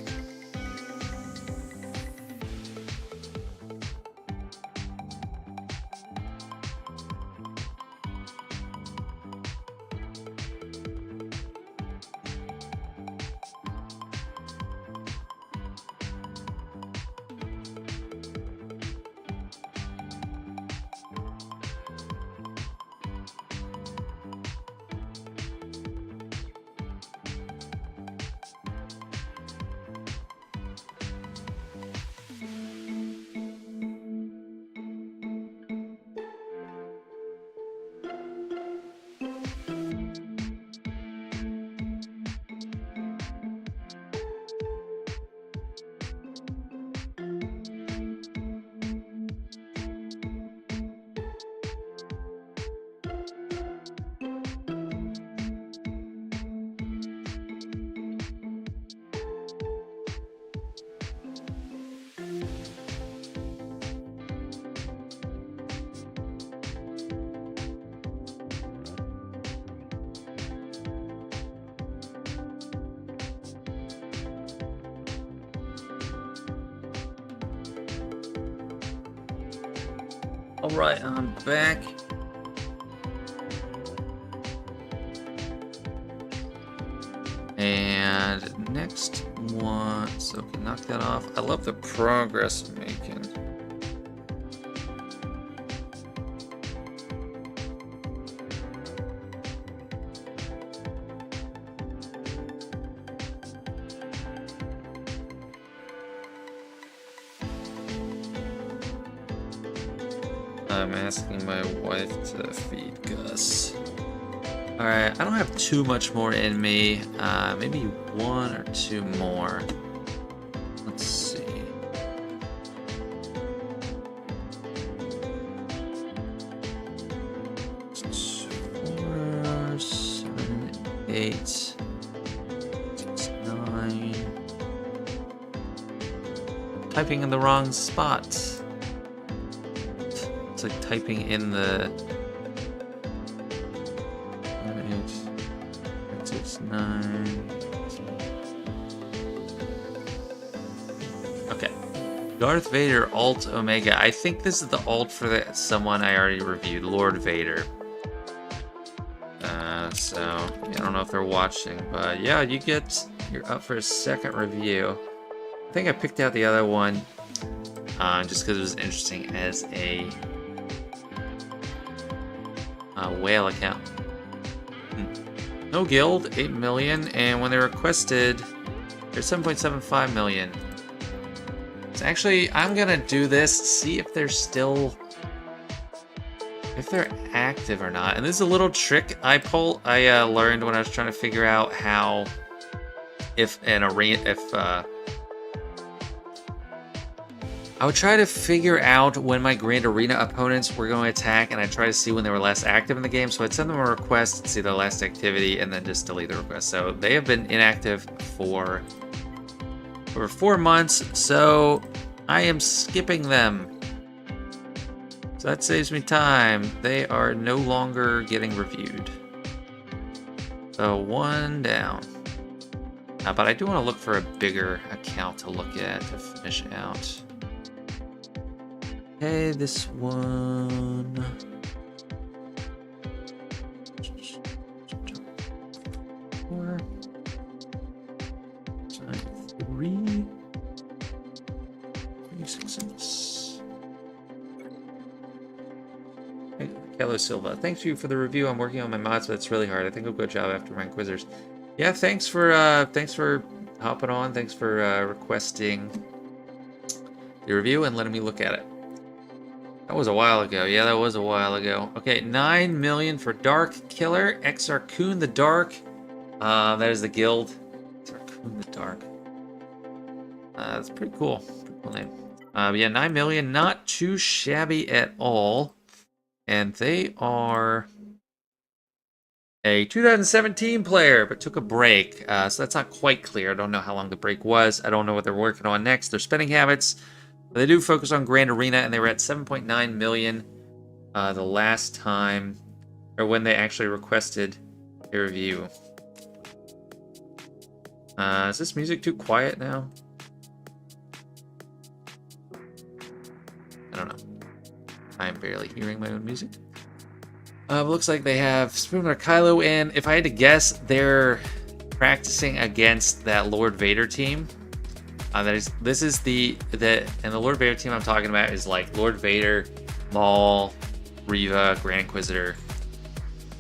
Alright, I'm back. And next one, so we can knock that off. I love the progress I'm making. I'm asking my wife to feed Gus. Alright, I don't have too much more in me. Maybe 1 or 2 more. 8, 6, 9. Typing in the wrong spot. It's like typing in the 8, 6, 9. Okay. Darth Vader Alt Omega. I think this is the alt for someone I already reviewed, Lord Vader. So I don't know if they're watching, but yeah, you're up for a second review. I think I picked out the other one just because it was interesting as a whale account. No guild, 8 million, and when they requested, they're 7.75 million. So actually, I'm gonna do this, see if they're still, if they're active or not. And this is a little trick I learned when I was trying to figure out how, if an arena, I would try to figure out when my Grand Arena opponents were going to attack, and I'd try to see when they were last active in the game. So I'd send them a request, see their last activity, and then just delete the request. So they have been inactive for over 4 months, so I am skipping them. So that saves me time. They are no longer getting reviewed. So 1 down. But I do want to look for a bigger account to look at to finish out. Okay, this one. 4, 3, 6. Hey, Kello Silva, thanks you for the review. I'm working on my mods, but it's really hard. I think I'll go job after my Inquisitors. Yeah, thanks for hopping on. Thanks for requesting the review and letting me look at it. That was a while ago. Yeah, that was a while ago. Okay, 9 million for Dark Killer, Exarchun the Dark. That is the guild. Exarchun the Dark. That's pretty cool. Pretty cool name. But yeah, 9 million, not too shabby at all. And they are a 2017 player, but took a break. So that's not quite clear. I don't know how long the break was. I don't know what they're working on next. Their spending habits. They do focus on Grand Arena, and they were at 7.9 million the last time, or when they actually requested a review. Is this music too quiet now? I don't know. I am barely hearing my own music. Looks like they have Spooner Kylo, and if I had to guess, they're practicing against that Lord Vader team. This is the Lord Vader team I'm talking about is like Lord Vader, Maul, Reva, Grand Inquisitor,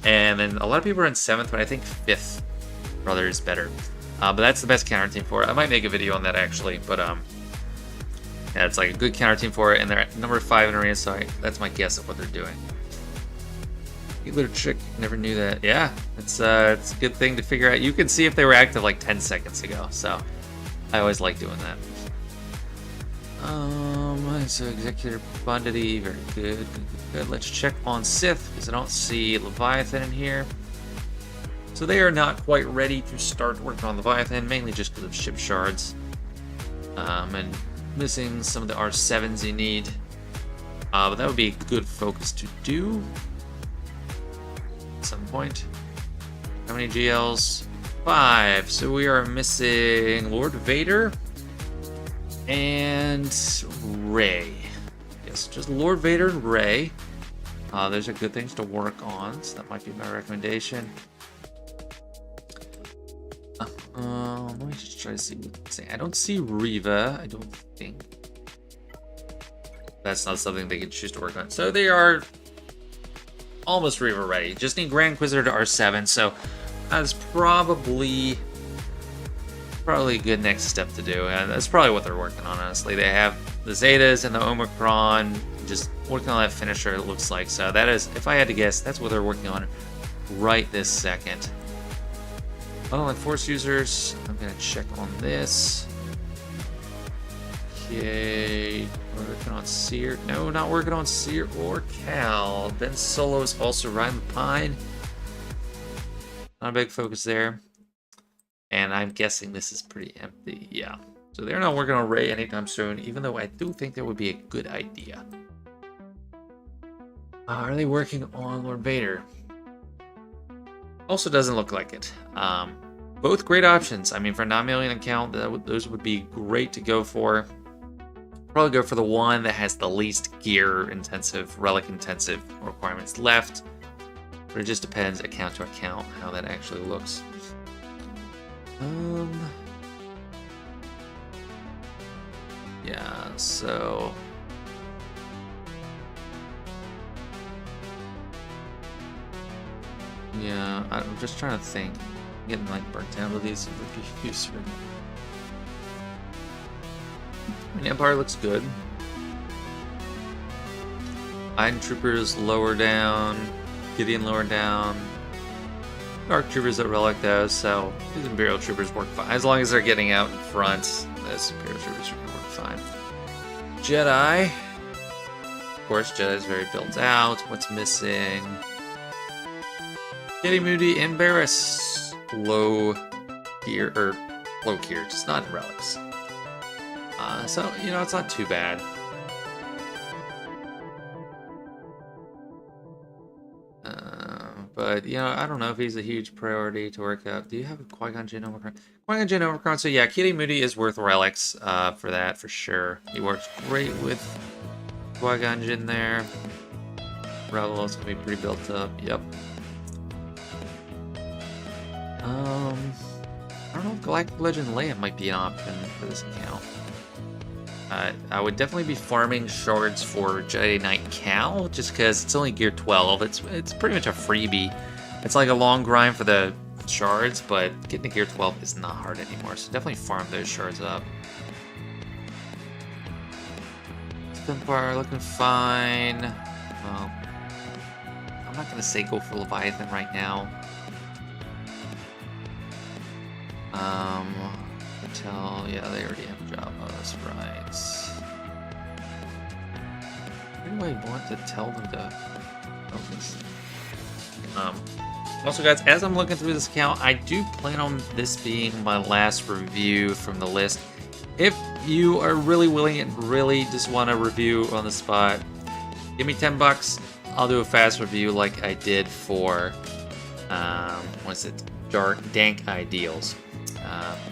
and then a lot of people are in 7th, but I think 5th brother is better. But that's the best counter team for it. I might make a video on that actually, but yeah, it's like a good counter team for it, and they're at number 5 in arena, so that's my guess of what they're doing. You little trick, never knew that. Yeah, it's a good thing to figure out. You can see if they were active like 10 seconds ago, so. I always like doing that. So Executor Profundity, very good, good. Let's check on Sith, because I don't see Leviathan in here. So they are not quite ready to start working on Leviathan, mainly just because of ship shards. And missing some of the R7s you need. But that would be a good focus to do at some point. How many GLs? 5. So we are missing Lord Vader and Rey. Yes, just Lord Vader and Rey. Those are good things to work on, so that might be my recommendation. Let me just try to see what's saying. I don't see Reva, I don't think. That's not something they can choose to work on. So they are almost Reva ready. Just need Grand Inquisitor to R7, so that's probably a good next step to do, and that's probably what they're working on, honestly. They have the Zetas and the Omicron, just working on that finisher, it looks like. So that is, if I had to guess, that's what they're working on right this second. Online Force users, I'm going to check on this. Okay, working on Seer. No, not working on Seer or Cal. Ben Solo is also riding the Pine. Not a big focus there. And I'm guessing this is pretty empty. Yeah. So they're not working on Ray anytime soon, even though I do think that would be a good idea. Are they working on Lord Vader? Also doesn't look like it. Both great options. I mean, for a 9 million account, those would be great to go for. Probably go for the one that has the least gear-intensive, relic-intensive requirements left. But it just depends, account to account, how that actually looks. Yeah, so... Yeah, I'm just trying to think. I'm getting like burnt out with these reviews. I mean, Empire looks good. Iron Troopers lower down. Gideon lower down. Dark Troopers at Relic though, so these Imperial Troopers work fine. As long as they're getting out in front, those Imperial Troopers are going to work fine. Jedi. Of course, Jedi's very built out. What's missing? Kitty Moody and Barris. Low gear, or low gear, just not relics. So, you know, it's not too bad. But, you know, I don't know if he's a huge priority to work out. Do you have a Qui-Gon Jinn Omicron? Qui-Gon Jinn Omicron, so yeah, Kitty Moody is worth relics for that, for sure. He works great with Qui-Gon Jinn there. Rebel's gonna be pretty built up, yep. I don't know if Galactic Legend Leia might be an option for this account. I would definitely be farming shards for Jedi Knight Cal, just because it's only gear 12. It's pretty much a freebie. It's like a long grind for the shards, but getting to gear 12 is not hard anymore, so definitely farm those shards up. Empire looking fine. Well, I'm not going to say go for Leviathan right now. Yeah, they already have Jabba's, right. Who do I want to tell them to focus? Also, guys, as I'm looking through this account, I do plan on this being my last review from the list. If you are really willing and really just want a review on the spot, give me $10. I'll do a fast review like I did for, what's it? Dank Ideals.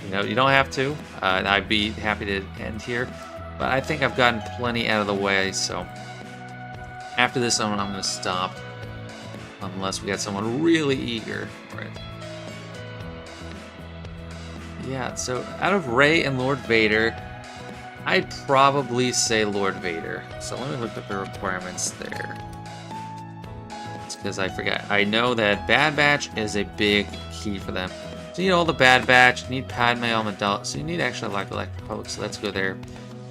You know, you don't have to. I'd be happy to end here, but I think I've gotten plenty out of the way, so after this one, I'm going to stop, unless we got someone really eager for it. Yeah, so out of Rey and Lord Vader, I'd probably say Lord Vader. So let me look up the requirements there. It's because I forgot. I know that Bad Batch is a big key for them. So you need all the Bad Batch, you need Padme Amidala, so you need actually like Galactic Republic, so let's go there.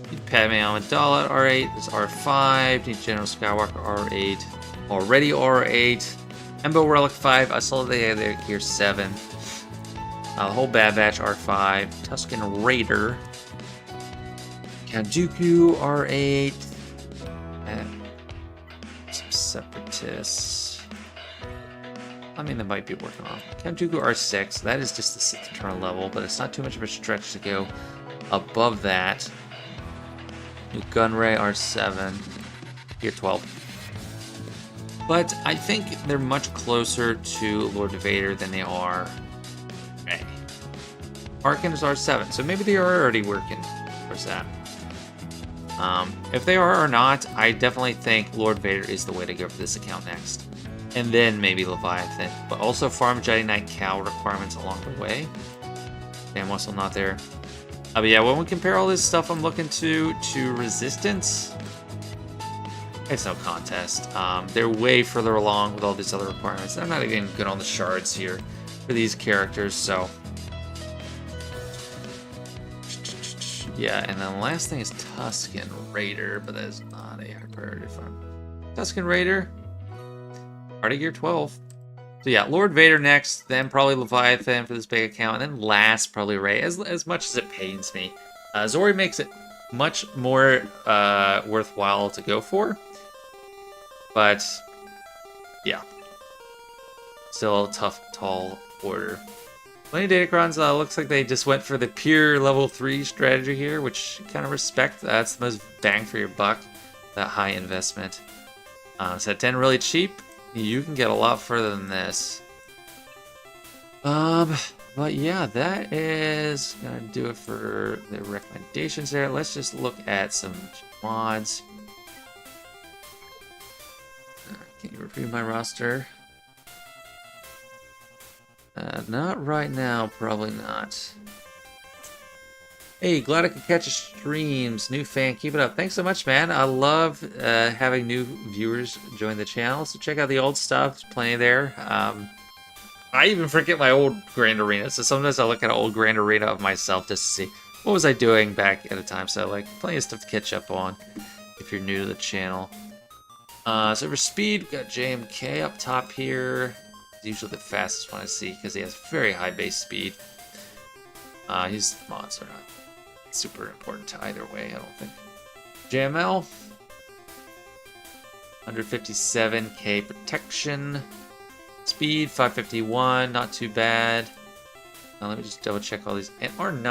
You need Padme Amidala at R8, this R5, you need General Skywalker R8, already R8, Embo Relic 5, I saw they had their gear 7. The whole Bad Batch R5, Tusken Raider, Count Dooku R8, and some Separatists. I mean, they might be working on Count Dooku R6. That is just the Sith Eternal level, but it's not too much of a stretch to go above that. New Gunray R7, gear 12. But I think they're much closer to Lord Vader than they are Rey. Arkin is R7, so maybe they are already working towards that. If they are or not, I definitely think Lord Vader is the way to go for this account next. And then maybe Leviathan, but also farm Jedi Knight Cal requirements along the way. Damn, what's still not there. But yeah, when we compare all this stuff I'm looking to Resistance, it's no contest. They're way further along with all these other requirements. They're not even good on the shards here for these characters, so. Yeah, and then the last thing is Tusken Raider, but that is not a high priority farm. Tusken Raider. Already gear 12. So yeah, Lord Vader next, then probably Leviathan for this big account, and then last probably Rey, as much as it pains me. Zori makes it much more worthwhile to go for. But, yeah. Still a tough, tall order. Plenty of Datacrons, looks like they just went for the pure level 3 strategy here, which kind of respect. That's the most bang for your buck, that high investment. So at 10 really cheap, you can get a lot further than this. But yeah, that is gonna do it for the recommendations there. Let's just look at some mods. Can you review my roster? Not right now, probably not. Hey, glad I could catch your streams. New fan, keep it up. Thanks so much, man. I love having new viewers join the channel. So check out the old stuff. There's plenty there. I even forget my old Grand Arena. So sometimes I look at an old Grand Arena of myself just to see what was I doing back at a time. So like plenty of stuff to catch up on if you're new to the channel. So for speed, we've got JMK up top here. He's usually the fastest one I see because he has very high base speed. His mods are not super important to either way, I don't think. JML, 157k protection. Speed, 551, not too bad. Now let me just double check all these. And R9,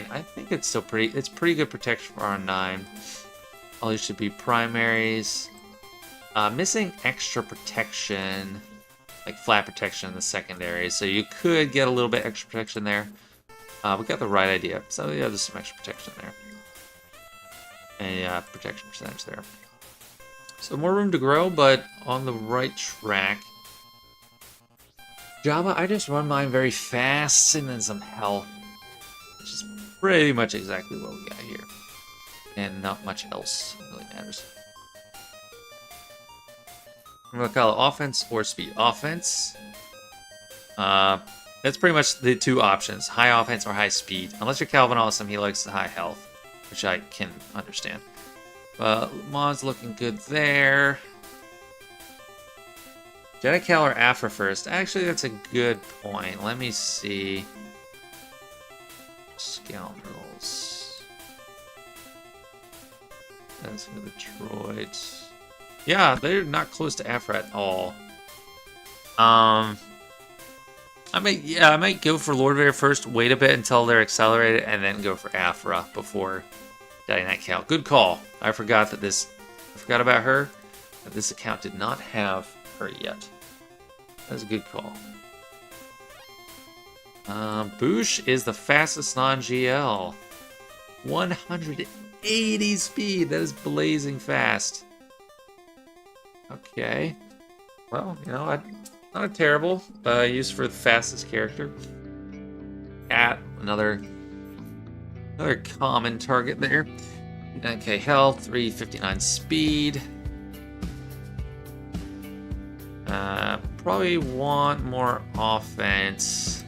I think it's still it's pretty good protection for R9. All these should be primaries. Missing extra protection, like flat protection in the secondary, so you could get a little bit extra protection there. We got the right idea, so yeah, there's some extra protection there. And yeah, protection percentage there. So more room to grow, but on the right track. Java, I just run mine very fast, and then some health, which is pretty much exactly what we got here. And not much else really matters. I'm gonna call it offense or speed. Offense. That's pretty much the two options: high offense or high speed. Unless you're Calvin Awesome, he likes the high health, which I can understand. Mod's looking good there. Jedical or Afra first? Actually, that's a good point. Let me see. Scoundrels. That's for the droids. Yeah, they're not close to Afra at all. I might go for Lord Vader first, wait a bit until they're accelerated, and then go for Afra before Daddy Night Cal. Good call. I forgot about her. That this account did not have her yet. That's a good call. Boosh is the fastest non-GL. 180 speed. That is blazing fast. Okay. Well, you know, not a terrible use for the fastest character. Another common target there. 9k health, 359 speed. Probably want more offense.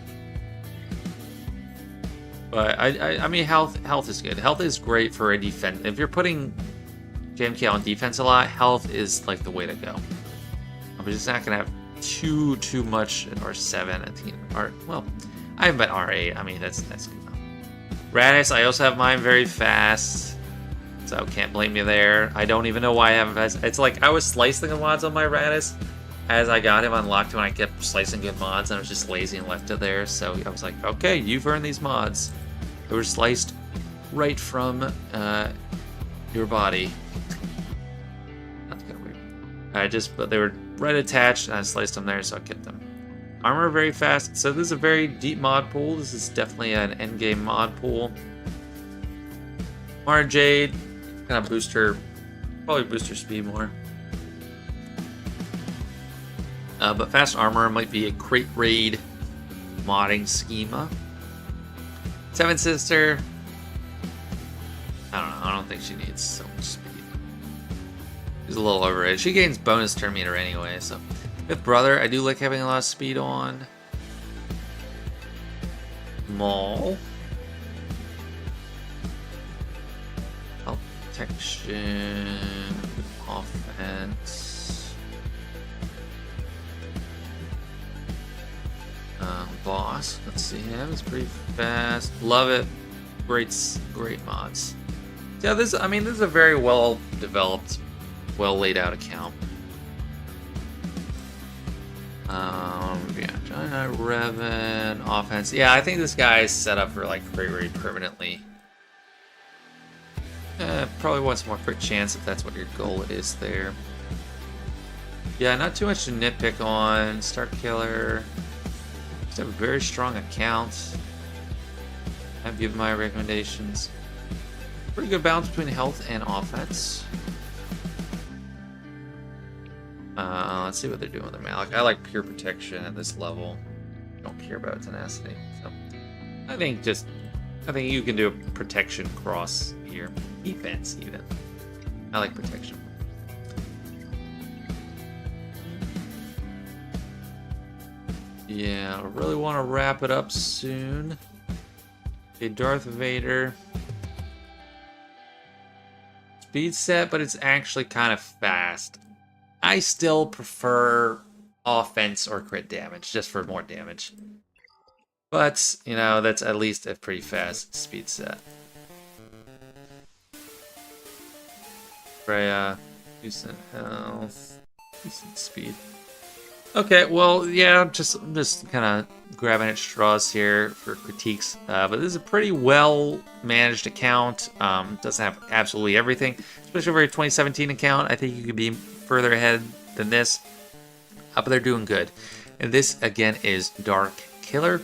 But I mean health is good. Health is great for a defense. If you're putting JMK on defense a lot, health is like the way to go. I'm just not gonna have too much in R7. I think well, I haven't been R8. I mean that's good enough. Radis, I also have mine very fast, so can't blame you there. I don't even know why I haven't fast. It's like I was slicing the mods on my Radis as I got him unlocked when I kept slicing good mods, and I was just lazy and left it there. So I was like, okay, you've earned these mods. They were sliced right from your body. That's kind of weird. But they were right attached, and I sliced them there, so I kept them. Armor very fast. So this is a very deep mod pool. This is definitely an endgame mod pool. Mara Jade, kind of probably boost her speed more. But fast armor might be a crate raid modding schema. Seven Sister, I don't know. I don't think she needs so much speed. She's a little overrated. She gains bonus turn meter anyway, so. Fifth Brother, I do like having a lot of speed on. Maul. Health protection. Offense. Boss, let's see him. He's pretty fast. Love it. Great mods. Yeah, this is a very well developed, well laid out account. Yeah, Giant Eye Revan, offense. Yeah, I think this guy is set up for like crit rate permanently. Probably wants more crit chance if that's what your goal is there. Yeah, not too much to nitpick on. Start Killer. Just have a very strong account. I've given my recommendations. Pretty good balance between health and offense. Let's see what they're doing with their Malik. I like pure protection at this level. Don't care about tenacity. So I think you can do a protection cross here. Defense even. I like protection. Yeah, I really want to wrap it up soon. Okay, Darth Vader. Speed set, but it's actually kind of fast. I still prefer offense or crit damage, just for more damage. But, you know, that's at least a pretty fast speed set. Freya, decent health, decent speed. Okay, well, yeah, I'm just kind of grabbing at straws here for critiques. But this is a pretty well-managed account. Doesn't have absolutely everything, especially for a 2017 account. I think you could be further ahead than this, but they're doing good. And this, again, is Dark Killer.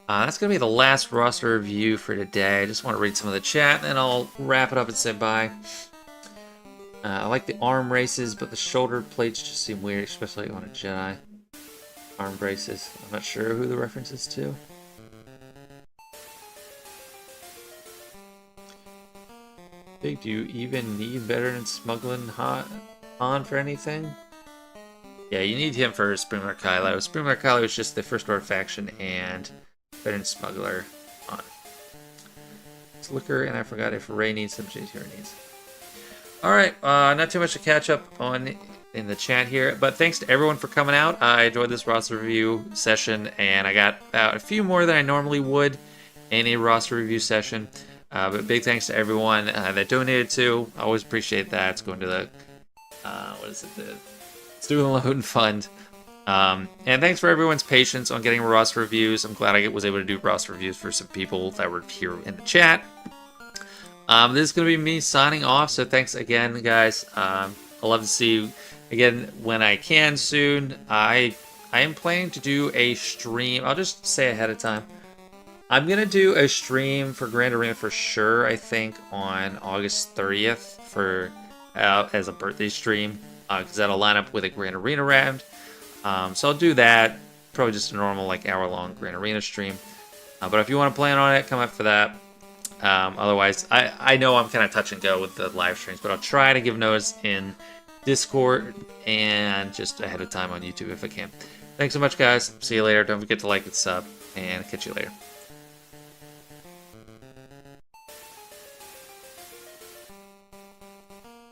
That's going to be the last roster review for today. I just want to read some of the chat, and then I'll wrap it up and say bye. I like the arm races, but the shoulder plates just seem weird, especially on a Jedi. Arm braces. I'm not sure who the reference is to. Do you even need veteran smuggling Han for anything? Yeah, you need him for Springler Kylo. Springler Kylo is just the First Order faction and veteran smuggler Han. Slicker, and I forgot if Rey needs some JTR needs. Alright, not too much to catch up on in the chat here, but thanks to everyone for coming out. I enjoyed this roster review session, and I got about a few more than I normally would in a roster review session. But big thanks to everyone that donated to. I always appreciate that. It's going to the, the Student Loan Fund. And thanks for everyone's patience on getting roster reviews. I'm glad I was able to do roster reviews for some people that were here in the chat. This is going to be me signing off, so thanks again, guys. I'd love to see you again when I can soon. I am planning to do a stream. I'll just say ahead of time. I'm going to do a stream for Grand Arena for sure, I think, on August 30th for as a birthday stream, because that'll line up with a Grand Arena round. So I'll do that. Probably just a normal hour-long Grand Arena stream. But if you want to plan on it, come up for that. Otherwise, I know I'm kind of touch and go with the live streams, but I'll try to give notice in Discord and just ahead of time on YouTube if I can. Thanks so much, guys. See you later. Don't forget to like and sub, and catch you later.